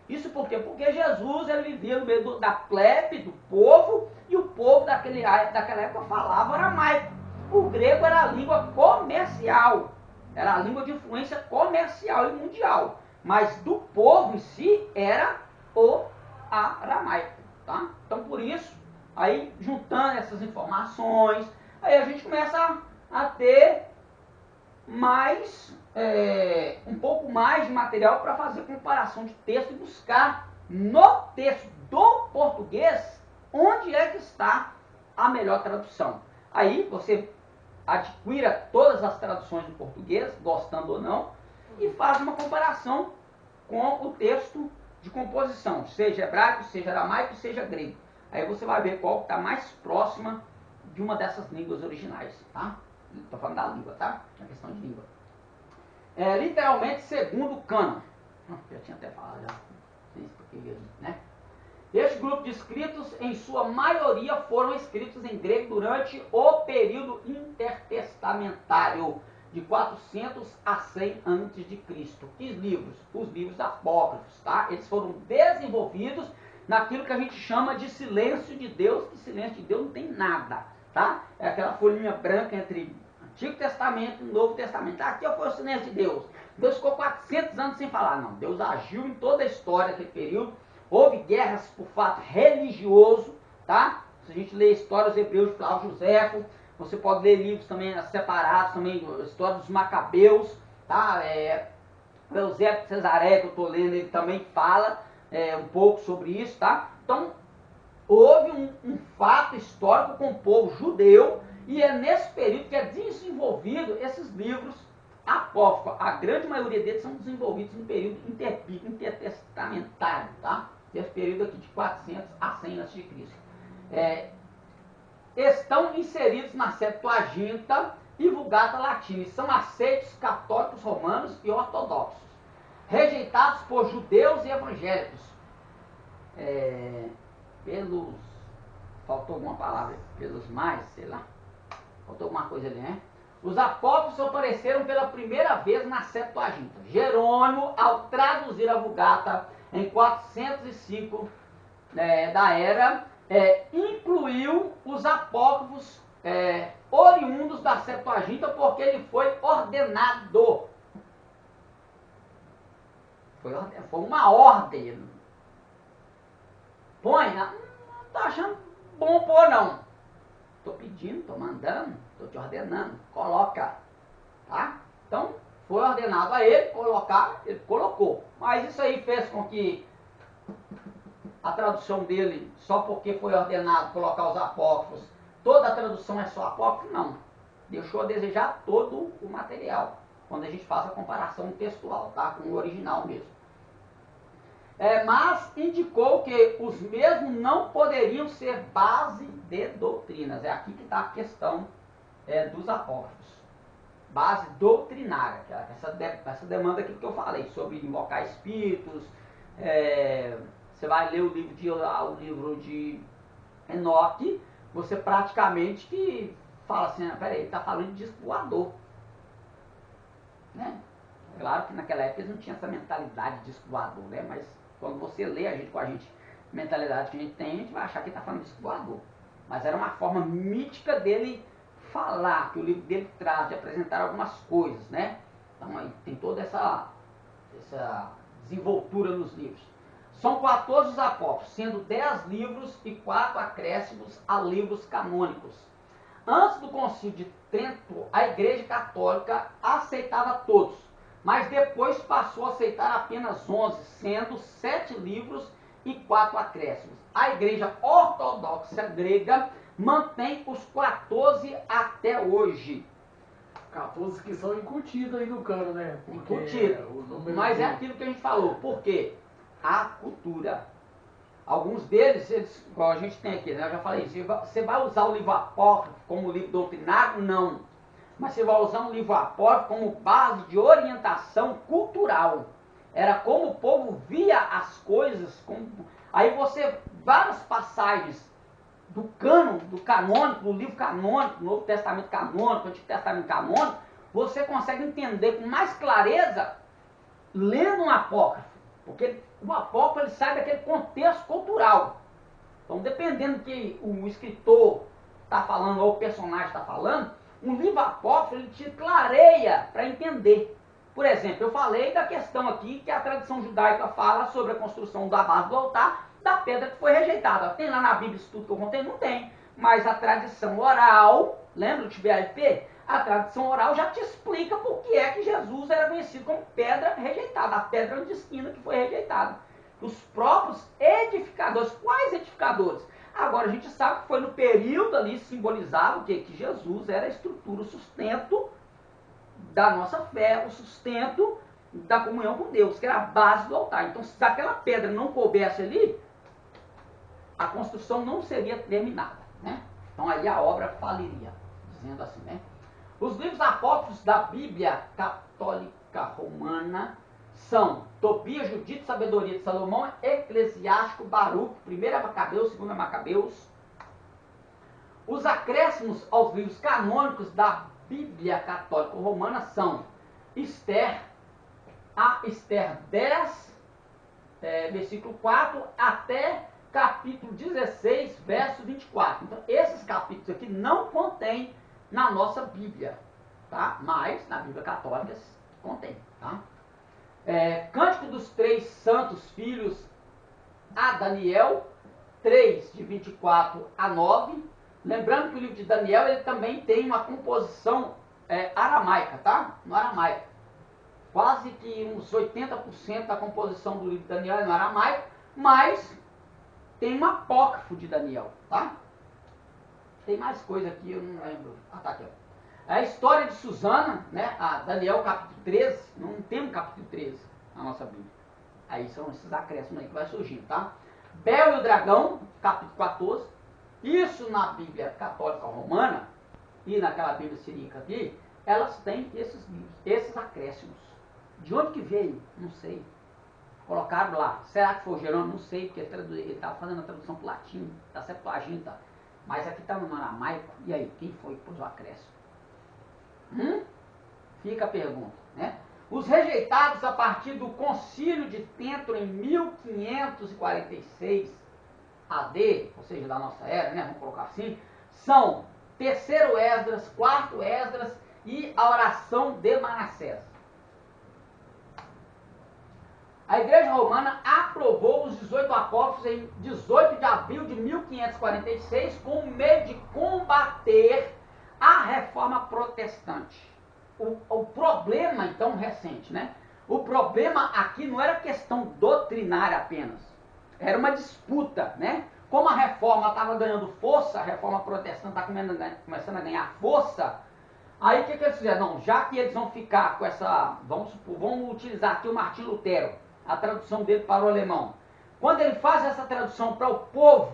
S3: Isso por quê? Porque Jesus ele vivia no meio da plebe, do povo, e o povo daquela época falava aramaico. O grego era a língua comercial, era a língua de influência comercial e mundial. Mas do povo em si era o aramaico, tá? Então por isso, aí juntando essas informações, aí a gente começa a ter um pouco mais de material para fazer comparação de texto e buscar no texto do português onde é que está a melhor tradução. Aí você adquira todas as traduções do português, gostando ou não, e faz uma comparação com o texto de composição, seja hebraico, seja aramaico, seja grego. Aí você vai ver qual está mais próxima de uma dessas línguas originais, tá? Estou falando da língua, tá? A questão de língua. Literalmente, segundo o cânon. Já tinha até falado, já. Né? Este grupo de escritos, em sua maioria, foram escritos em grego durante o período intertestamentário, de 400 a 100 a.C. Que livros? Os livros apócrifos, tá? Eles foram desenvolvidos naquilo que a gente chama de silêncio de Deus, que silêncio de Deus não tem nada, tá? É aquela folhinha branca entre Antigo Testamento e Novo Testamento. Aqui foi o silêncio de Deus. Deus ficou 400 anos sem falar. Não, Deus agiu em toda a história daquele período. Houve guerras por fato religioso, tá? Se a gente lê a história dos hebreus de Flávio Joséfo, você pode ler livros também separados, também a história dos Macabeus, tá? O Eusébio de Cesaré, que eu estou lendo, ele também fala um pouco sobre isso, tá? Então, houve um fato histórico com o povo judeu, e é nesse período que é desenvolvido esses livros apócrifos. A grande maioria deles são desenvolvidos no período intertestamentário, tá? Esse período aqui de 400 a 100 a.C. Estão inseridos na Septuaginta e Vulgata Latina, e são aceitos católicos romanos e ortodoxos, rejeitados por judeus e evangélicos. Faltou alguma palavra, pelos mais, sei lá, faltou alguma coisa ali, né? Os apócrifos apareceram pela primeira vez na Septuaginta. Jerônimo, ao traduzir a Vulgata em 405 da era, incluiu os apócrifos oriundos da Septuaginta, porque ele foi ordenado. Foi uma ordem. Põe, não estou achando bom pôr não. Estou pedindo, estou mandando, estou te ordenando. Coloca, tá? Então, foi ordenado a ele colocar, ele colocou. Mas isso aí fez com que a tradução dele, só porque foi ordenado colocar os apócrifos, toda a tradução é só apócrifo? Não. Deixou a desejar todo o material, quando a gente faz a comparação textual, tá? Com o original mesmo. Mas indicou que os mesmos não poderiam ser base de doutrinas. É aqui que está a questão dos apócrifos. Base doutrinária, essa demanda aqui que eu falei, sobre invocar espíritos. Você vai ler o livro de Enoque, você praticamente que fala assim, peraí, ele está falando de disco voador. Né? Claro que naquela época eles não tinham essa mentalidade de disco voador, né? Mas quando você lê com a gente, a mentalidade que a gente tem, a gente vai achar que está falando de disco voador. mas era uma forma mítica dele falar, que o livro dele traz, de apresentar algumas coisas, né? Então aí tem toda essa desenvoltura nos livros. São 14 os apócrifos, sendo 10 livros e 4 acréscimos a livros canônicos. Antes do Concílio de Trento, a Igreja Católica aceitava todos, mas depois passou a aceitar apenas 11, sendo 7 livros e 4 acréscimos. A Igreja Ortodoxa Grega mantém os 14 até hoje.
S5: 14 que são incutidos aí no cano, né? Porque
S3: Incutido. Mas é aquilo que a gente falou. Por quê? A cultura. Alguns deles, igual a gente tem aqui, né? Eu já falei isso. Você vai usar o livro apócrifo como livro doutrinário? Não. Mas você vai usar um livro apócrifo como base de orientação cultural. Era como o povo via as coisas. Aí você, várias passagens do cânon, do canônico, do livro canônico, do Novo Testamento canônico, do Antigo Testamento canônico, você consegue entender com mais clareza lendo um apócrifo. Porque o apócrifo ele sai daquele contexto cultural. Então, dependendo do que o escritor está falando ou o personagem está falando, um livro apócrifo ele te clareia para entender. Por exemplo, eu falei da questão aqui que a tradição judaica fala sobre a construção da base do altar, da pedra que foi rejeitada. Tem lá na Bíblia isso tudo que eu contei? Não tem. Mas a tradição oral, lembra do TBLP? A tradição oral já te explica por que é que Jesus era conhecido como pedra rejeitada, a pedra de esquina que foi rejeitada. Os próprios edificadores, quais edificadores? Agora a gente sabe que foi no período ali simbolizado o quê? Que Jesus era a estrutura, o sustento da nossa fé, o sustento da comunhão com Deus, que era a base do altar. Então, se aquela pedra não coubesse ali, a construção não seria terminada, né? Então aí a obra faliria, dizendo assim, né? Os livros apócrifos da Bíblia Católica Romana são Tobias, Judite, Sabedoria de Salomão, Eclesiástico, Baruque, 1 Macabeus, 2 Macabeus. Os acréscimos aos livros canônicos da Bíblia Católica Romana são Esther, a Esther 10, versículo 4, até capítulo 16, verso 24. Então, esses capítulos aqui não contêm na nossa Bíblia, tá? Mas na Bíblia Católica contém, tá? Cântico dos Três Santos Filhos a Daniel, 3, de 24 a 9. Lembrando que o livro de Daniel ele também tem uma composição aramaica, tá? No aramaico. Quase que uns 80% da composição do livro de Daniel é no aramaico, mas tem um apócrifo de Daniel, tá? Tem mais coisa aqui, eu não lembro. Ah, tá aqui, ó. A história de Susana, né? A Daniel capítulo 13, não tem um capítulo 13 na nossa Bíblia. Aí são esses acréscimos aí que vai surgindo, tá? Bel e o Dragão, capítulo 14. Isso na Bíblia Católica Romana e naquela Bíblia siríaca aqui, elas têm esses livros, esses acréscimos. De onde que veio? Não sei. Colocaram lá. Será que foi o Jerônimo? Não sei, porque ele estava fazendo a tradução para o latim, da Septuaginta. Mas aqui está no aramaico. E aí, quem foi que pôs o acréscimo? Fica a pergunta, né? Os rejeitados a partir do Concílio de Trento em 1546 AD, ou seja, da nossa era, né? Vamos colocar assim, são terceiro Esdras, quarto Esdras e a oração de Manassés. A Igreja Romana aprovou os 18 apócrifos em 18 de abril de 1546 como meio de combater a reforma protestante. O problema, então, recente, né? O problema aqui não era questão doutrinária apenas. Era uma disputa, né? Como a reforma estava ganhando força, a reforma protestante está começando a ganhar força, aí o que eles fizeram? Não, já que eles vão ficar com essa... Vamos utilizar aqui o Martim Lutero, a tradução dele para o alemão. Quando ele faz essa tradução para o povo,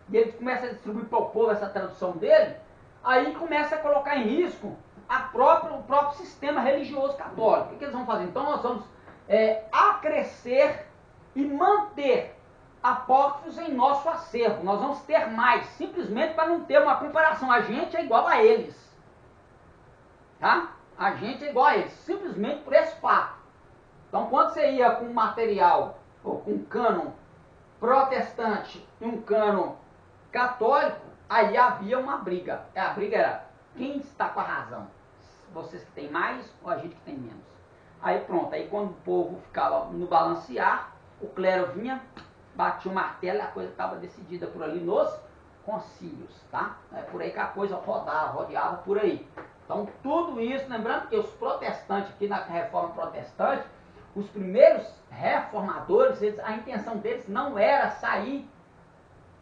S3: e ele começa a distribuir para o povo essa tradução dele, aí começa a colocar em risco o próprio sistema religioso católico. O que eles vão fazer? Então nós vamos acrescer e manter apócrifos em nosso acervo. Nós vamos ter mais, simplesmente para não ter uma comparação. A gente é igual a eles. Tá? A gente é igual a eles, simplesmente por esse fato. Então, quando você ia com um material, ou com um cânon protestante e um cânon católico, Aí havia uma briga. A briga era quem está com a razão? Vocês que têm mais ou a gente que tem menos? Aí pronto, aí quando o povo ficava no balancear, o clero vinha, batia o martelo e a coisa estava decidida por ali nos concílios, tá? É por aí que a coisa rodeava por aí. Então tudo isso, lembrando que os protestantes, aqui na Reforma Protestante, os primeiros reformadores, a intenção deles não era sair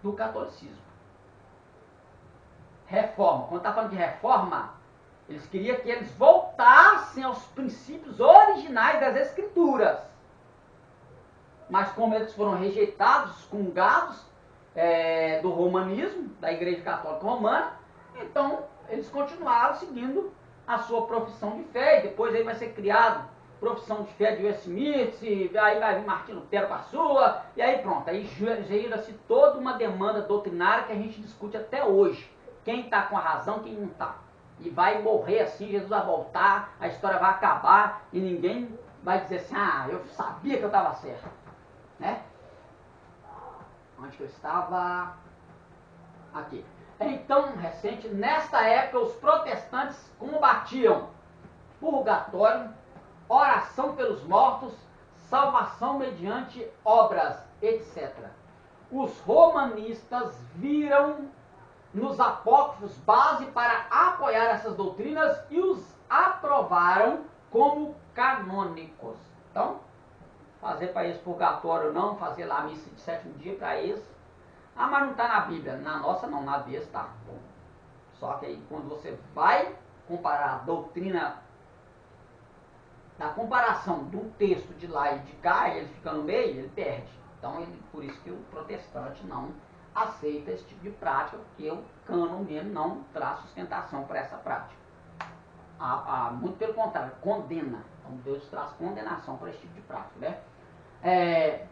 S3: do catolicismo. Reforma, quando está falando de reforma, eles queriam que eles voltassem aos princípios originais das Escrituras. Mas como eles foram rejeitados, excomungados do romanismo, da Igreja Católica Romana, então eles continuaram seguindo a sua profissão de fé, e depois aí vai ser criado profissão de fé de Westminster, aí vai vir Martinho Lutero com a sua, e aí pronto, aí gira-se toda uma demanda doutrinária que a gente discute até hoje. Quem está com a razão, quem não está. E vai morrer assim, Jesus vai voltar, a história vai acabar, e ninguém vai dizer assim, ah, eu sabia que eu estava certo. Né? Onde que eu estava? Aqui. Então, recente, nesta época, os protestantes combatiam purgatório, oração pelos mortos, salvação mediante obras, etc. Os romanistas viram nos apócrifos base para apoiar essas doutrinas e os aprovaram como canônicos. Então, fazer para eles purgatório não, fazer lá a missa de sétimo dia para eles. Ah, mas não está na Bíblia. Na nossa não, na deles está. Só que aí quando você vai comparar a doutrina, na comparação do texto de lá e de cá, ele fica no meio, ele perde. Então, por isso que o protestante não aceita esse tipo de prática, porque o cânon mesmo não traz sustentação para essa prática. Muito pelo contrário, condena. Então, Deus traz condenação para esse tipo de prática. Né?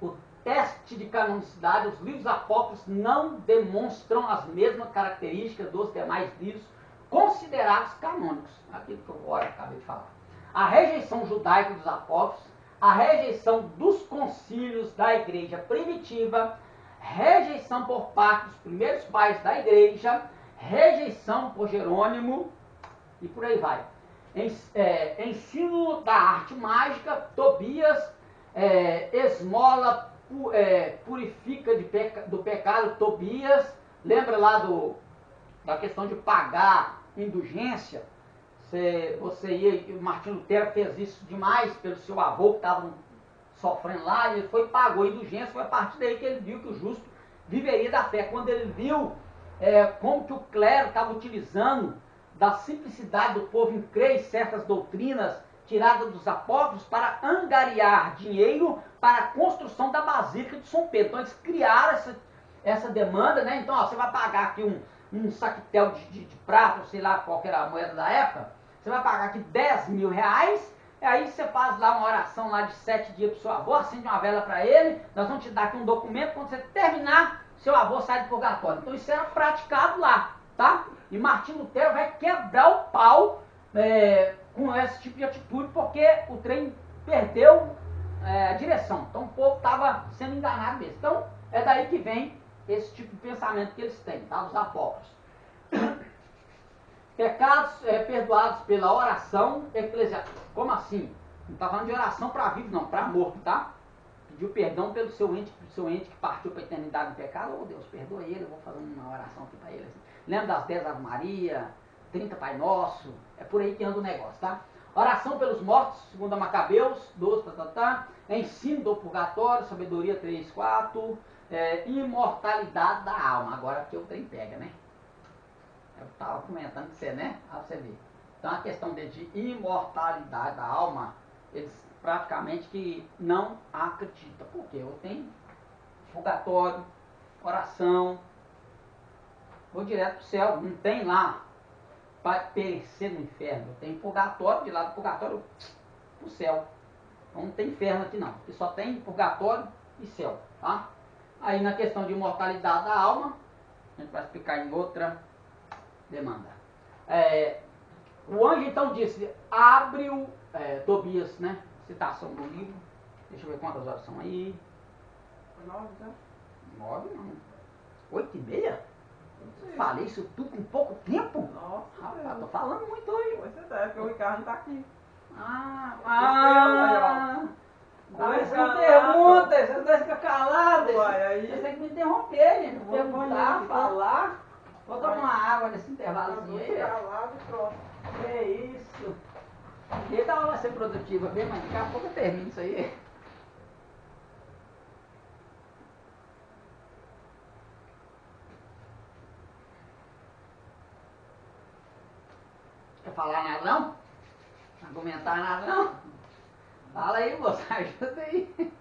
S3: O teste de canonicidade, os livros apócrifos não demonstram as mesmas características dos demais livros considerados canônicos. Aquilo que eu agora acabei de falar. A rejeição judaica dos apócrifos, a rejeição dos concílios da igreja primitiva, rejeição por parte dos primeiros pais da igreja, rejeição por Jerônimo, e por aí vai. Ensino da arte mágica, Tobias, esmola purifica do pecado, Tobias. Lembra lá da questão de pagar indulgência? O Martinho Lutero fez isso demais pelo seu avô que estava sofrendo lá, e ele foi e pagou a indulgência. Foi a partir daí que ele viu que o justo viveria da fé. Quando ele viu como que o clero estava utilizando da simplicidade do povo em crer em certas doutrinas tiradas dos apócrifos para angariar dinheiro para a construção da Basílica de São Pedro. Então eles criaram essa demanda, né? Então você vai pagar aqui um saquetel de prata, sei lá qual que era a moeda da época, você vai pagar aqui 10 mil reais, e aí você faz lá uma oração lá de 7 dias para o seu avô, acende uma vela para ele, nós vamos te dar aqui um documento, quando você terminar, seu avô sai do purgatório. Então isso era praticado lá, tá? E Martinho Lutero vai quebrar o pau com esse tipo de atitude, porque o trem perdeu a direção. Então o povo estava sendo enganado mesmo. Então é daí que vem esse tipo de pensamento que eles têm, tá? Os apócrifos. Pecados perdoados pela oração eclesiástica. Como assim? Não está falando de oração para vivo, não, para morto, tá? Pediu perdão pelo seu ente que partiu para a eternidade em pecado. Oh Deus, perdoa ele, eu vou fazer uma oração aqui para ele. Assim. Lembra das 10 Ave Maria, 30 Pai Nosso, é por aí que anda o negócio, tá? Oração pelos mortos, segundo a Macabeus, 12, ensino do purgatório, sabedoria 3, 4, imortalidade da alma. Agora que o trem pega, né? Eu estava comentando com você, né? Pra você ver. Então a questão de imortalidade da alma, eles praticamente que não acreditam. Porque eu tenho purgatório, oração, vou direto para o céu, não tem lá para perecer no inferno. Eu tenho purgatório, de lá do purgatório para o céu. Então não tem inferno aqui não, aqui só tem purgatório e céu, tá? Aí na questão de imortalidade da alma, a gente vai explicar em outra demanda. O anjo então disse, abre Tobias, né? Citação do livro. Deixa eu ver quantas horas são aí.
S4: 9, tá?
S3: 9 não. 8h30? Falei isso tudo com pouco tempo?
S4: Nossa,
S3: Rapaz, tô falando muito hoje.
S4: Pois você deve, porque o Ricardo não tá aqui.
S3: Você não pergunta, você não fica calado.
S4: Uai, aí-
S3: Você tem que me interromper, gente.
S4: Vou
S3: Perguntar,
S4: banheiro,
S3: falar. Vou tomar uma água nesse intervalozinho aí.
S4: Calado e pronto.
S3: Que isso. E a aula vai ser produtiva, bem, mas daqui a pouco eu termino isso aí. Quer falar nada não? Argumentar nada não? Fala aí, moça, ajuda aí.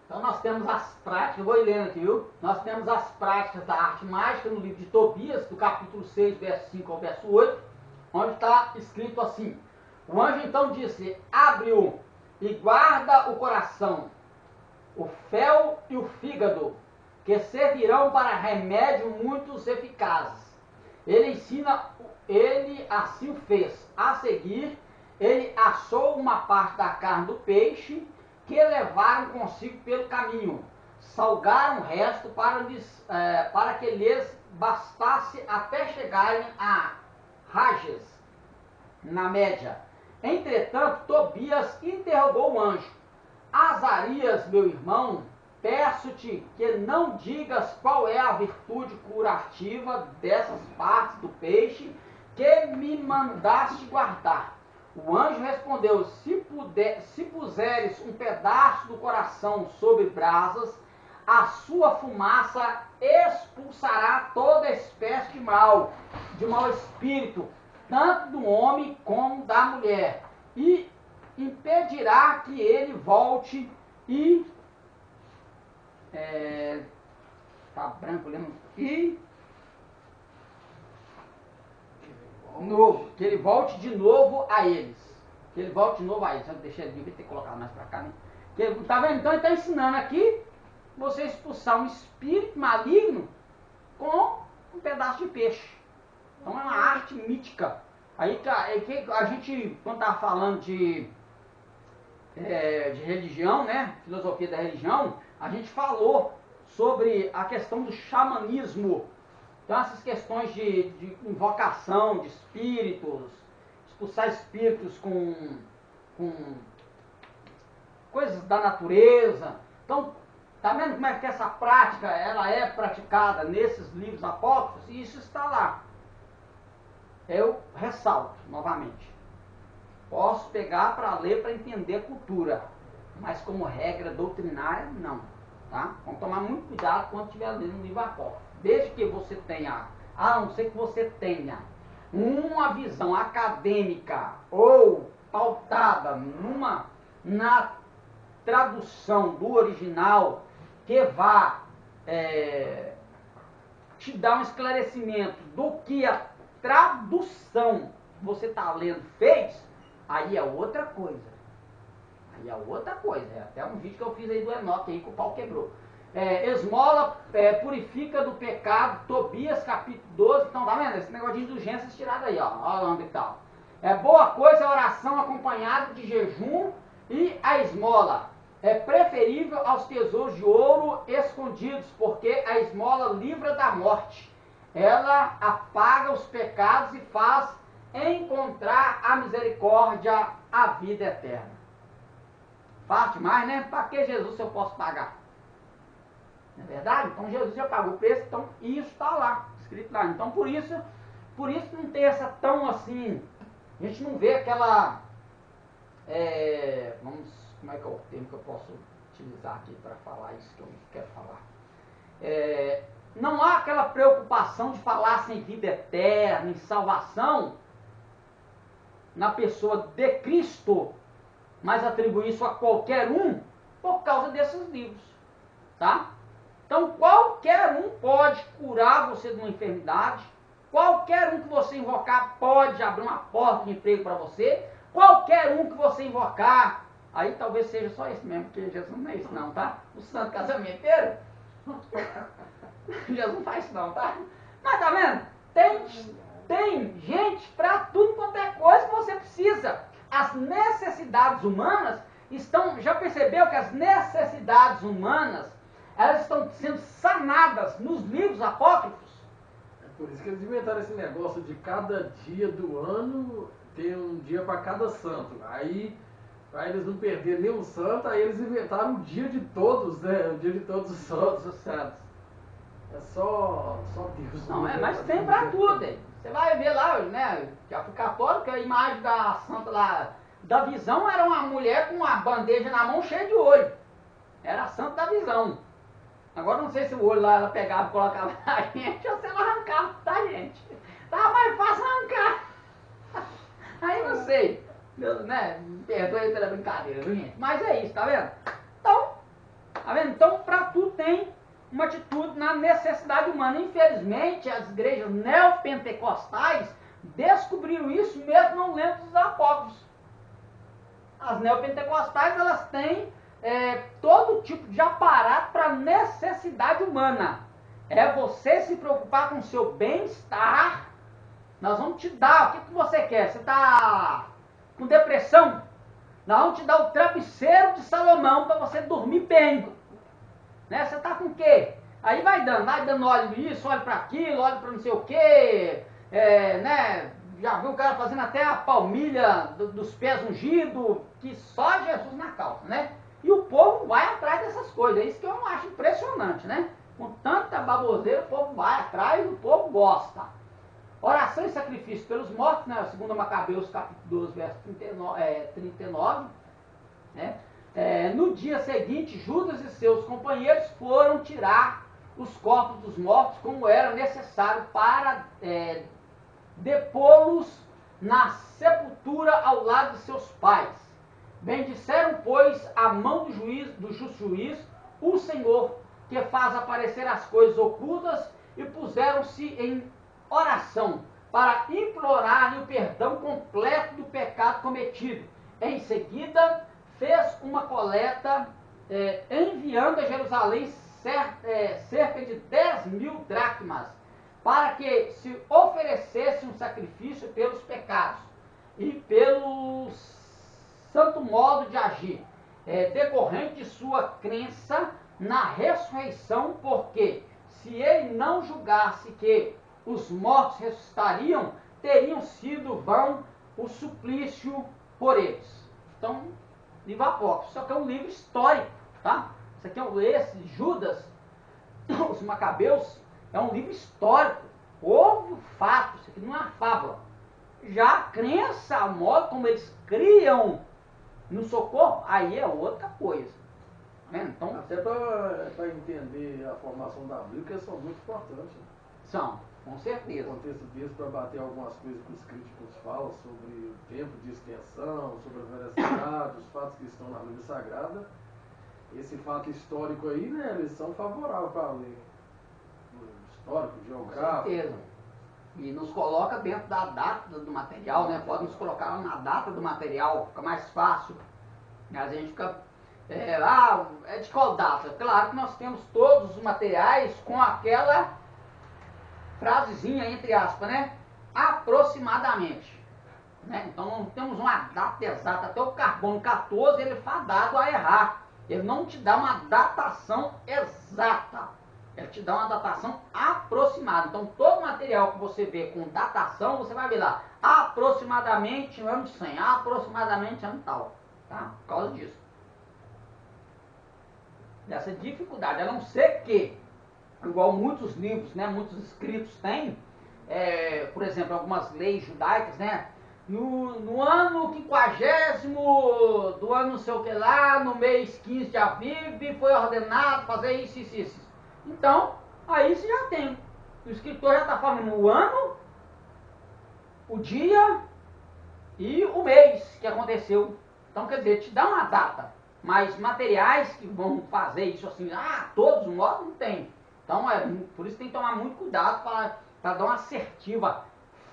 S3: Então nós temos as práticas, eu vou ir lendo aqui, viu? Nós temos as práticas da arte mágica no livro de Tobias, do capítulo 6, verso 5 ao verso 8, onde está escrito assim: o anjo então disse: abre-o e guarda o coração, o fel e o fígado, que servirão para remédio muitos eficazes. Ele assim o fez. A seguir, ele assou uma parte da carne do peixe que levaram consigo pelo caminho. Salgaram o resto para que lhes bastasse até chegarem a Rages, na média. Entretanto, Tobias interrogou o anjo: Azarias, meu irmão, peço-te que não digas qual é a virtude curativa dessas partes do peixe que me mandaste guardar. O anjo respondeu: se puseres um pedaço do coração sobre brasas, a sua fumaça expulsará toda espécie de mau espírito, tanto do homem como da mulher, e impedirá que ele volte e tá branco lendo e novo, que ele volte de novo a eles. Que ele volte de novo a eles. Eu deixei ele, devia ter colocado mais pra cá, né? Que ele, tá vendo? Então ele está ensinando aqui você expulsar um espírito maligno com um pedaço de peixe. Então é uma arte mítica. Aí a gente, quando estava falando de religião, né? Filosofia da religião, a gente falou sobre a questão do xamanismo. Então essas questões de invocação de espíritos, expulsar espíritos com coisas da natureza. Então, tá vendo como é que essa prática ela é praticada nesses livros apócrifos? E isso está lá. Eu ressalto novamente. Posso pegar para ler, para entender a cultura, mas como regra doutrinária, não. Tá? Vamos tomar muito cuidado quando estiver lendo um livro apócrifo. Desde que você tenha, a não ser que você tenha uma visão acadêmica ou pautada na tradução do original que vá te dar um esclarecimento do que a tradução que você está lendo fez, aí é outra coisa. Aí é outra coisa. É até um vídeo que eu fiz aí do Enoque aí que o pau quebrou. Esmola purifica do pecado, Tobias capítulo 12. Então tá vendo? Esse negócio de indulgências tirado aí, ó. Olha onde tal. É boa coisa a oração acompanhada de jejum e a esmola. É preferível aos tesouros de ouro escondidos, porque a esmola livra da morte. Ela apaga os pecados e faz encontrar a misericórdia, a vida eterna. Parte mais, né? Para que Jesus eu posso pagar? Não é verdade? Então Jesus já pagou o preço, então isso está lá, escrito lá. Então por isso não tem essa tão assim, a gente não vê aquela, como é que é o termo que eu posso utilizar aqui para falar isso que eu quero falar? Não há aquela preocupação de falar em vida eterna, em salvação, na pessoa de Cristo, mas atribuir isso a qualquer um por causa desses livros, tá? Então qualquer um pode curar você de uma enfermidade, qualquer um que você invocar pode abrir uma porta de emprego para você, qualquer um que você invocar, aí talvez seja só esse mesmo, porque Jesus não é isso não, tá? O santo casamenteiro, Jesus não faz isso não, tá? Mas tá vendo? Tem gente para tudo quanto é coisa que você precisa. As necessidades humanas já percebeu que as necessidades humanas, elas estão sendo sanadas nos livros apócrifos?
S5: É por isso que eles inventaram esse negócio de cada dia do ano ter um dia para cada santo. Aí, para eles não perderem nenhum santo, aí eles inventaram o dia de todos, né? O dia de todos os
S3: Todos
S5: santos.
S3: os santos.
S5: É só Deus.
S3: Não, mas tem pra tudo, hein? Você vai ver lá, né? Que a católica, a imagem da santa lá, da visão, era uma mulher com uma bandeja na mão cheia de olho. Era a santa da visão. Agora não sei se o olho lá ela pegava e colocava na gente ou se ela arrancava da gente. Tava mais fácil arrancar. Aí não sei. Deus, né? Me perdoe pela brincadeira, viu, gente? Mas é isso, tá vendo? Então, tá vendo? Então, pra tudo tem uma atitude na necessidade humana. Infelizmente, as igrejas neopentecostais descobriram isso mesmo não lendo os apócrifos. As neopentecostais, elas têm todo tipo de aparato para necessidade humana. É você se preocupar com o seu bem-estar. Nós vamos te dar, o que você quer? Você está com depressão? Nós vamos te dar o travesseiro de Salomão para você dormir bem. Né? Você está com o quê? Aí vai dando óleo isso, óleo para aquilo, óleo para não sei o quê. Né? Já viu o cara fazendo até a palmilha dos pés ungidos, que só Jesus na calça, né? E o povo vai atrás dessas coisas, é isso que eu acho impressionante, né? Com tanta baboseira, o povo vai atrás e o povo gosta. Oração e sacrifício pelos mortos, né? 2 Macabeus, capítulo 12, verso 39. Né? No dia seguinte, Judas e seus companheiros foram tirar os corpos dos mortos, como era necessário para depô-los na sepultura ao lado de seus pais. Bendisseram, pois, a mão do justo juiz, o Senhor, que faz aparecer as coisas ocultas, e puseram-se em oração para implorar o perdão completo do pecado cometido. Em seguida, fez uma coleta, enviando a Jerusalém cerca de 10.000 dracmas, para que se oferecesse um sacrifício pelos pecados e pelo santo modo de agir, decorrente de sua crença na ressurreição, porque se ele não julgasse que os mortos ressuscitariam, teriam sido vão o suplício por eles. Então, livro apócrifo, isso aqui é um livro histórico, tá? Isso aqui esse Judas, os Macabeus, é um livro histórico. Houve fato, isso aqui não é uma fábula. Já a crença, a modo como eles criam no socorro, aí é outra coisa. Tá vendo? Então,
S5: Até para entender a formação da Bíblia, que são muito importantes. Né?
S3: são, com certeza.
S5: No contexto desse, para bater algumas coisas que os críticos falam sobre o tempo de extensão, sobre a veracidade, os fatos que estão na Bíblia Sagrada, esse fato histórico aí, né, eles são favoráveis para ler. Histórico,
S3: Com
S5: geográfico.
S3: certeza. E nos coloca dentro da data do material, né? Pode nos colocar na data do material, fica mais fácil. A gente fica... é de qual data? Claro que nós temos todos os materiais com aquela frasezinha, entre aspas, né? Aproximadamente. Né? Então não temos uma data exata. Até o carbono 14 ele é fadado a errar. Ele não te dá uma datação exata. Ele te dá uma datação aproximada. Então todo material que você vê com datação, você vai ver lá, aproximadamente ano 100, aproximadamente ano tal. Tá? Por causa disso. Dessa dificuldade. A não ser que, igual muitos livros, né, muitos escritos têm, por exemplo, algumas leis judaicas, né? No ano 50º do ano não sei o que lá, no mês 15 de Aviv, foi ordenado fazer isso, isso, isso. Então, aí você já tem. O escritor já está falando o ano, o dia e o mês que aconteceu. Então, quer dizer, te dá uma data. Mas materiais que vão fazer isso assim, todos os modos não tem. Então, por isso tem que tomar muito cuidado para dar uma assertiva.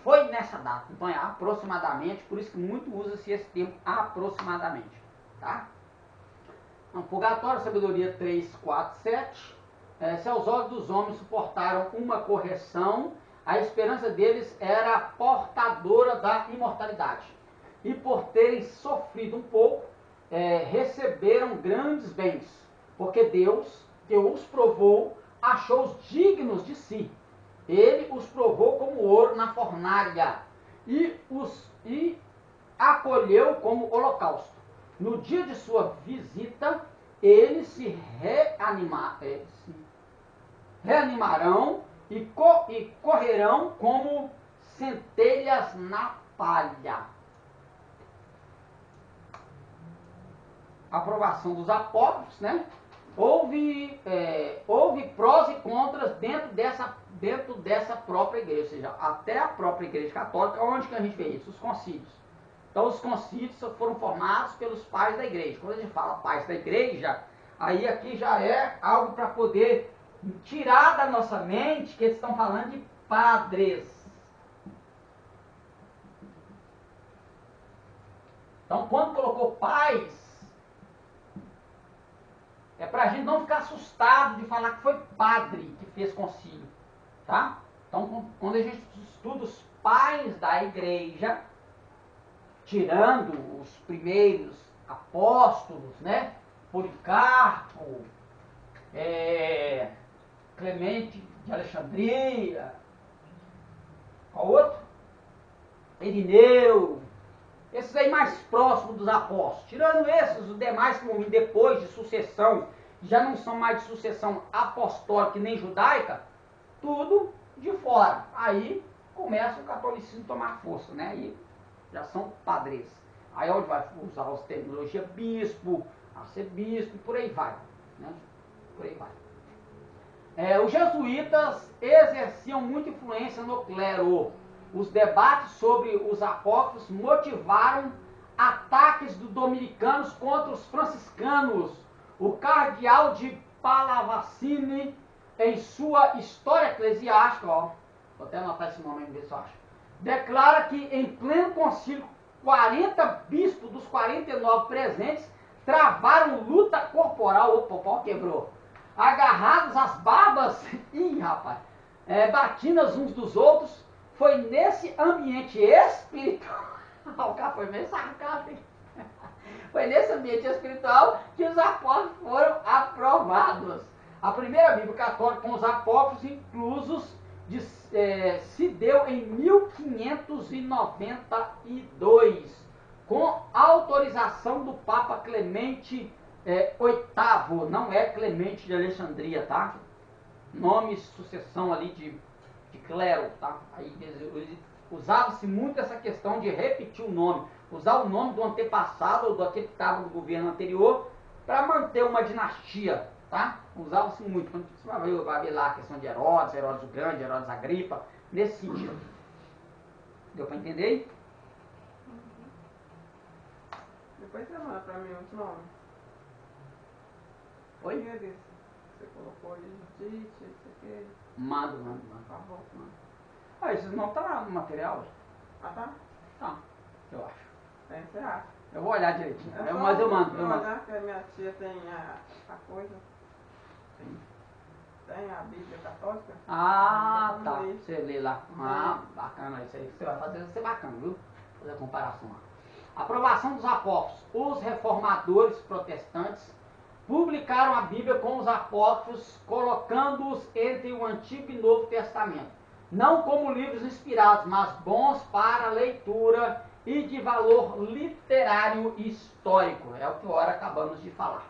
S3: Foi nessa data. Então, é aproximadamente, por isso que muito usa-se esse termo aproximadamente. Tá? Então, Purgatório, Sabedoria 3, 4, 7. Se aos olhos dos homens suportaram uma correção, a esperança deles era portadora da imortalidade. E por terem sofrido um pouco, receberam grandes bens, porque Deus, que os provou, achou-os dignos de si. Ele os provou como ouro na fornalha e acolheu como holocausto. No dia de sua visita, eles se reanimarão e correrão como centelhas na palha. Aprovação dos apóstolos, né? Houve prós e contras dentro dessa própria igreja, ou seja, até a própria igreja católica. Onde que a gente vê isso? Os concílios. Então os concílios foram formados pelos pais da igreja. Quando a gente fala pais da igreja, aí aqui já é algo para poder tirar da nossa mente que eles estão falando de padres. Então quando colocou pais, é para a gente não ficar assustado de falar que foi padre que fez concílio, tá? Então, quando a gente estuda os pais da igreja, tirando os primeiros apóstolos, né? Policarpo, Clemente de Alexandria, qual outro? Irineu, esses aí mais próximos dos apóstolos. Tirando esses, os demais que vão vir depois de sucessão, já não são mais de sucessão apostólica e nem judaica, tudo de fora. Aí começa o catolicismo a tomar força, né? Aí já são padres. Aí onde vai usar os terminologia bispo, arcebispo, por aí vai, né? Por aí vai. Os jesuítas exerciam muita influência no clero. Os debates sobre os apócrifos motivaram ataques dos dominicanos contra os franciscanos. O cardeal de Palavacini, em sua História Eclesiástica, vou até anotar esse nome aí, ver se eu acho, declara que em pleno concílio, 40 bispos dos 49 presentes travaram luta corporal. Opa, o pau quebrou. Agarrados às barbas, batinas uns dos outros. Foi nesse ambiente espiritual, o cara foi meio sarcástico, foi nesse ambiente espiritual que os apóstolos foram aprovados. A primeira Bíblia católica com os apóstolos inclusos se deu em 1592, com autorização do Papa Clemente VIII, não é Clemente de Alexandria, tá? Nome e sucessão ali de clero, tá? Aí usava-se muito essa questão de repetir o nome, usar o nome do antepassado ou do aquele que estava no governo anterior para manter uma dinastia, tá? Usava-se muito. Quando você vai ver lá a questão de Herodes, Herodes o Grande, Herodes Agripa, nesse sentido. Deu para entender aí?
S4: Depois você manda para mim os nomes.
S3: Oi?
S4: Você colocou ali, Judite, isso aqui.
S3: Mando.
S4: Tá bom.
S3: Esses não tá lá no material?
S4: Ah, tá?
S3: Tá, eu acho.
S4: Tem, você acha?
S3: Eu vou olhar direitinho.
S4: É
S3: Mas eu mando.
S4: olhar que a minha tia tem a coisa.
S3: Sim.
S4: Tem a Bíblia Católica.
S3: Ah,
S4: Vamos
S3: tá.
S4: ler.
S3: Você lê lá. Ah, bacana isso aí. Você vai fazer, vai ser bacana, viu? Fazer a comparação lá. Aprovação dos apóstolos. Os reformadores protestantes publicaram a Bíblia com os apóstolos, colocando-os entre o Antigo e Novo Testamento. Não como livros inspirados, mas bons para leitura e de valor literário e histórico. É o que ora acabamos de falar.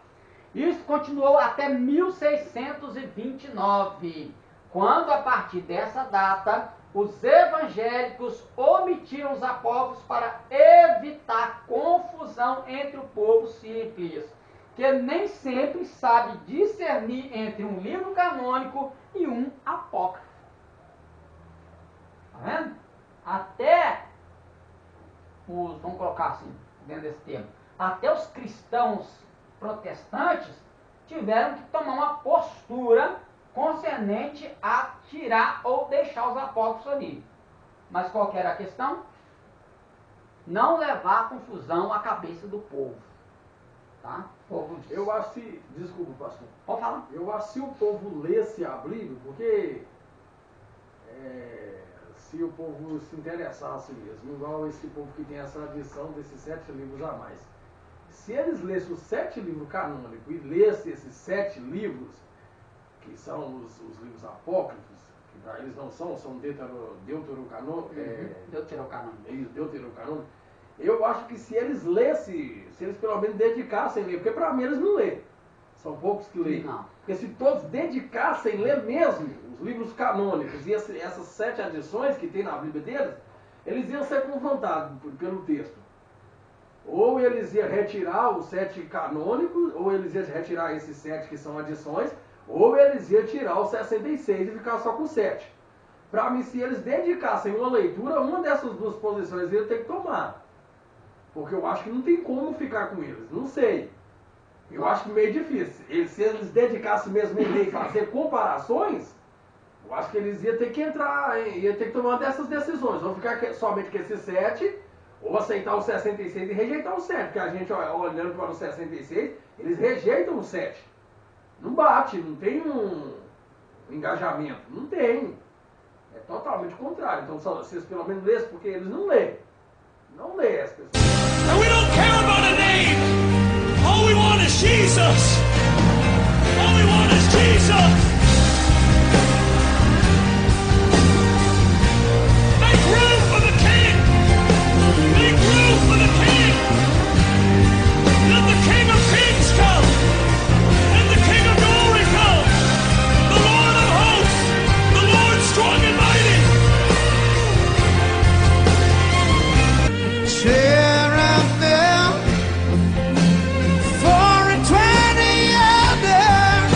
S3: Isso continuou até 1629, quando, a partir dessa data, os evangélicos omitiram os apócrifos para evitar confusão entre o povo simples, que nem sempre sabe discernir entre um livro canônico e um apócrifo. Tá vendo? Até vamos colocar assim, dentro desse termo, até os cristãos protestantes tiveram que tomar uma postura concernente a tirar ou deixar os apócrifos ali. Mas qual que era a questão? Não levar a confusão à cabeça do povo. Tá? O povo diz.
S5: Eu acho que, desculpa, pastor,
S3: Pode falar.
S5: eu acho que se o povo lesse a Bíblia, porque se o povo se interessasse mesmo, igual esse povo que tem essa adição desses 7 livros a mais, se eles lessem os 7 livros canônicos e lessem esses 7 livros, que são os livros apócrifos, que para eles não são deuterocanônicos, deuterocanônicos, eu acho que se eles lessem, se eles pelo menos dedicassem a ler, porque para mim eles não lêem, são poucos que leem.
S3: Não.
S5: Porque se todos dedicassem a ler mesmo os livros canônicos e essas 7 adições que tem na Bíblia deles, eles iam ser confrontados pelo texto. Ou eles iam retirar os 7 canônicos, ou eles iam retirar esses 7 que são adições, ou eles iam tirar os 66 e ficar só com 7. Para mim, se eles dedicassem uma leitura, uma dessas duas posições iam ter que tomar. Porque eu acho que não tem como ficar com eles. Não sei. Eu acho que meio difícil. Se eles dedicassem mesmo em ler e fazer comparações, eu acho que eles iam ter que entrar, iam ter que tomar uma dessas decisões. Ou ficar somente com esses 7, ou aceitar os 66 e rejeitar os 7. Porque a gente, olhando para os 66, eles rejeitam os 7. Não bate, não tem um engajamento. Não tem. É totalmente contrário. Então, vocês pelo menos lêem, porque eles não leem. Não leem as pessoas.
S1: And we don't care about a name. All we want is Jesus. All we want is Jesus. Make room for the King. Make room for the King. Let the King of Kings come. And the King of Glory come. The Lord of hosts. The Lord strong and mighty.
S2: Share out there, 4 and 20 elders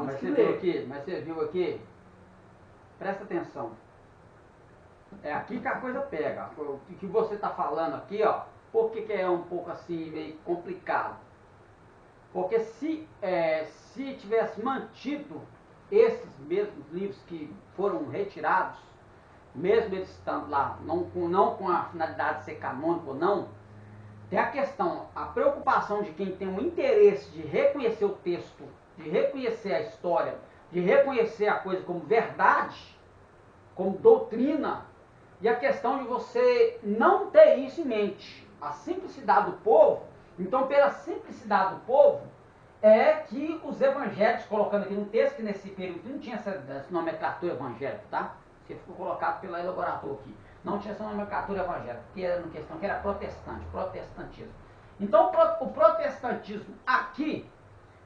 S3: Não, mas
S5: que
S3: você viu aqui, presta atenção. É aqui que a coisa pega. O que você está falando aqui, ó, por que é um pouco assim, meio complicado? Porque se tivesse mantido esses mesmos livros que foram retirados, mesmo eles estando lá, não com a finalidade de ser canônico ou não, tem a questão, a preocupação de quem tem o interesse de reconhecer o texto, de reconhecer a história, de reconhecer a coisa como verdade, como doutrina, e a questão de você não ter isso em mente, a simplicidade do povo. Então, pela simplicidade do povo, é que os evangélicos, colocando aqui no texto, que nesse período não tinha essa nomenclatura evangélica, tá? Que ficou colocado pela elaborador aqui. Não tinha essa nomenclatura evangélica, que era uma questão que era protestante, protestantismo. Então, o protestantismo aqui,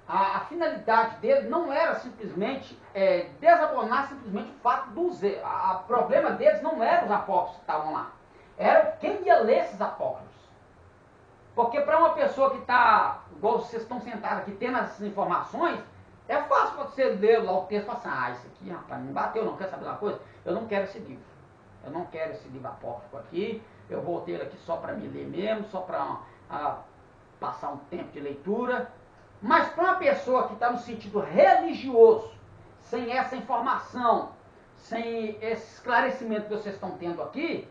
S3: a finalidade dele não era simplesmente desabonar simplesmente o fato dos... O problema deles não era os apócrifos que estavam lá. Era quem ia ler esses apócrifos. Porque para uma pessoa que está, igual vocês estão sentados aqui, tendo essas informações, é fácil você ler lá o texto e falar assim, isso aqui, rapaz, não bateu, não quer saber uma coisa? Eu não quero esse livro. Eu não quero esse livro apócrifo aqui, eu vou ter ele aqui só para me ler mesmo, só para passar um tempo de leitura. Mas para uma pessoa que está no sentido religioso, sem essa informação, sem esse esclarecimento que vocês estão tendo aqui,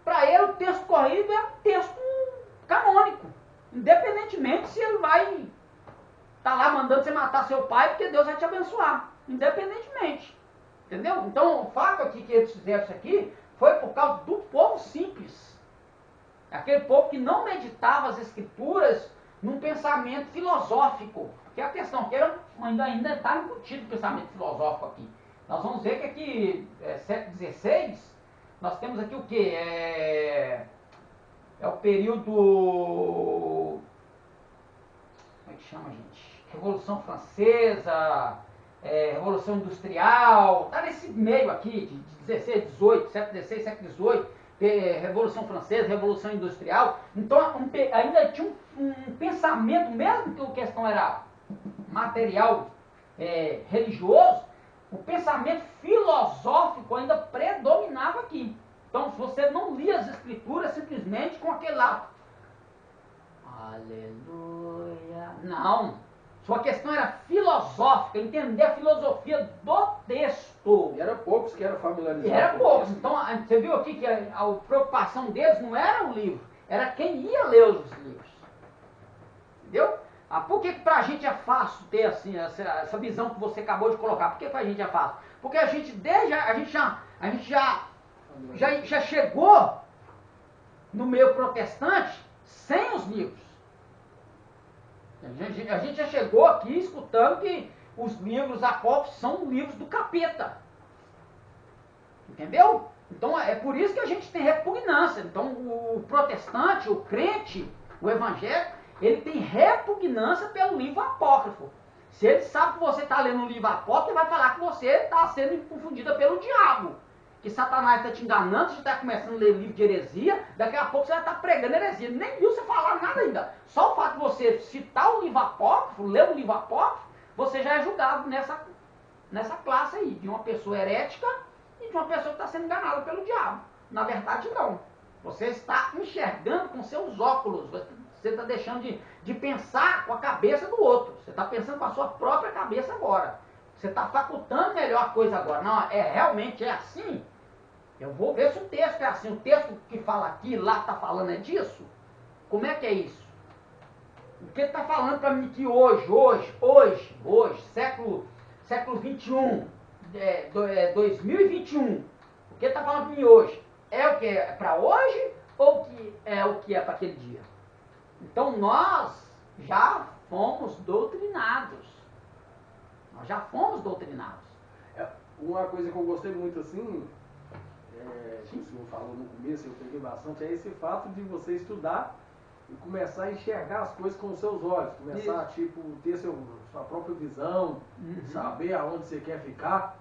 S3: para ele o texto corrido é um texto canônico, independentemente se ele vai estar lá mandando você matar seu pai, porque Deus vai te abençoar, independentemente, entendeu? Então o fato aqui que eles fizeram isso aqui foi por causa do povo simples, aquele povo que não meditava as escrituras num pensamento filosófico, que é a questão que ainda está embutido o pensamento filosófico aqui. Nós vamos ver que aqui, século XVI, nós temos aqui o que? É o período, como é que chama, gente? Revolução Francesa, Revolução Industrial, está nesse meio aqui, de 16, 18, século XVI, século XVIII, Revolução Francesa, Revolução Industrial. Então ainda tinha um pensamento, mesmo que a questão era material, religioso, o pensamento filosófico ainda predominava aqui. Então, se você não lia as escrituras simplesmente com aquele lado, aleluia, não. Sua questão era filosófica, entender a filosofia do texto.
S5: E era poucos que eram familiarizados.
S3: Era poucos. Então, você viu aqui que a preocupação deles não era o livro, era quem ia ler os livros. Entendeu? Por que pra gente é fácil ter assim, essa visão que você acabou de colocar? Por que pra gente é fácil? Porque a gente já chegou no meio protestante sem os livros. A gente já chegou aqui escutando que os livros apócrifos são livros do capeta. Entendeu? Então é por isso que a gente tem repugnância. Então o protestante, o crente, o evangélico, ele tem repugnância pelo livro apócrifo. Se ele sabe que você está lendo um livro apócrifo, ele vai falar que você está sendo confundida pelo diabo. Que Satanás está te enganando, você está começando a ler livro de heresia, daqui a pouco você vai estar pregando heresia. Nem viu você falar nada ainda. Só o fato de você citar o livro apócrifo, ler o livro apócrifo, você já é julgado nessa classe aí, de uma pessoa herética e de uma pessoa que está sendo enganada pelo diabo. Na verdade, não. Você está enxergando com seus óculos, você está deixando de pensar com a cabeça do outro. Você está pensando com a sua própria cabeça agora. Você está facultando melhor a coisa agora. Não, realmente é assim? Eu vou ver se o texto é assim. O texto que fala aqui, lá está falando é disso? Como é que é isso? O que está falando para mim que hoje, século 21, 2021, o que está falando para mim hoje? É o que é para hoje ou o que é para aquele dia? Então nós já fomos doutrinados. Nós já fomos doutrinados.
S5: Uma coisa que eu gostei muito assim, que o senhor falou no começo, eu peguei bastante, é esse fato de você estudar e começar a enxergar as coisas com os seus olhos. Começar, tipo, ter sua própria visão, saber aonde você quer ficar.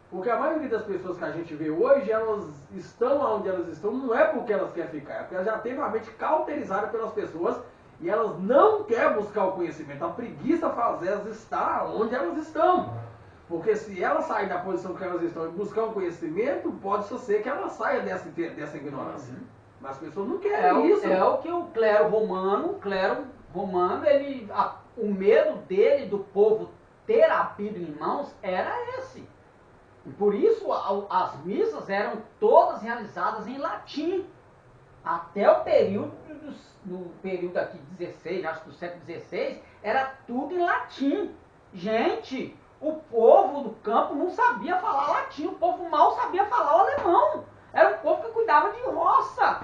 S5: Porque a maioria das pessoas que a gente vê hoje, elas estão onde elas estão, não é porque elas querem ficar, é porque elas já têm a mente cauterizada pelas pessoas E elas não querem buscar o conhecimento. A preguiça faz elas estar onde elas estão. Porque se elas saírem da posição que elas estão e buscar um conhecimento, pode ser que ela saia dessa ignorância. Mas as pessoas não querem isso.
S3: É o que o clero romano, o medo dele, do povo ter a Bíblia em mãos, era esse. E por isso as missas eram todas realizadas em latim. Até o período aqui 16, acho que do século XVI, era tudo em latim. Gente, o povo do campo não sabia falar latim, o povo mal sabia falar o alemão. Era um povo que cuidava de roça,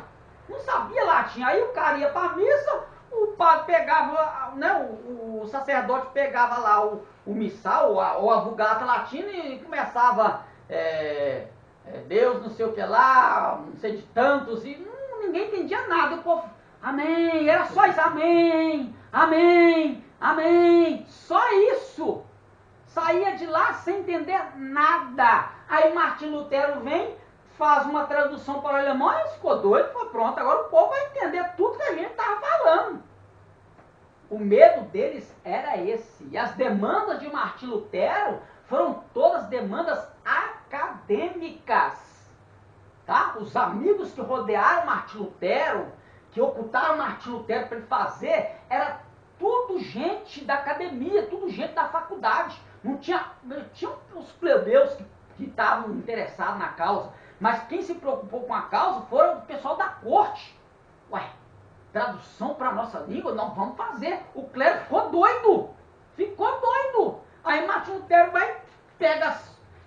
S3: não sabia latim. Aí o cara ia para a missa, o padre pegava, né, o sacerdote pegava lá o missal, ou a Vulgata Latina e começava, Deus não sei o que lá, não sei de tantos, e ninguém entendia nada. O povo, amém, era só isso, amém, amém, amém, só isso. Saía de lá sem entender nada. Aí Martim Lutero vem, faz uma tradução para o alemão e ficou doido, foi pronto. Agora o povo vai entender tudo que a gente estava falando. O medo deles era esse. E as demandas de Martim Lutero foram todas demandas acadêmicas. Tá? Os amigos que rodearam Martim Lutero, que ocultaram Martim Lutero para ele fazer, era tudo gente da academia, tudo gente da faculdade. Não tinha os plebeus que estavam interessados na causa, mas quem se preocupou com a causa foram o pessoal da corte. Ué, tradução para a nossa língua? Não, vamos fazer. O clero ficou doido. Ficou doido. Aí Martim Lutero vai,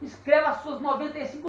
S3: escreve as suas 95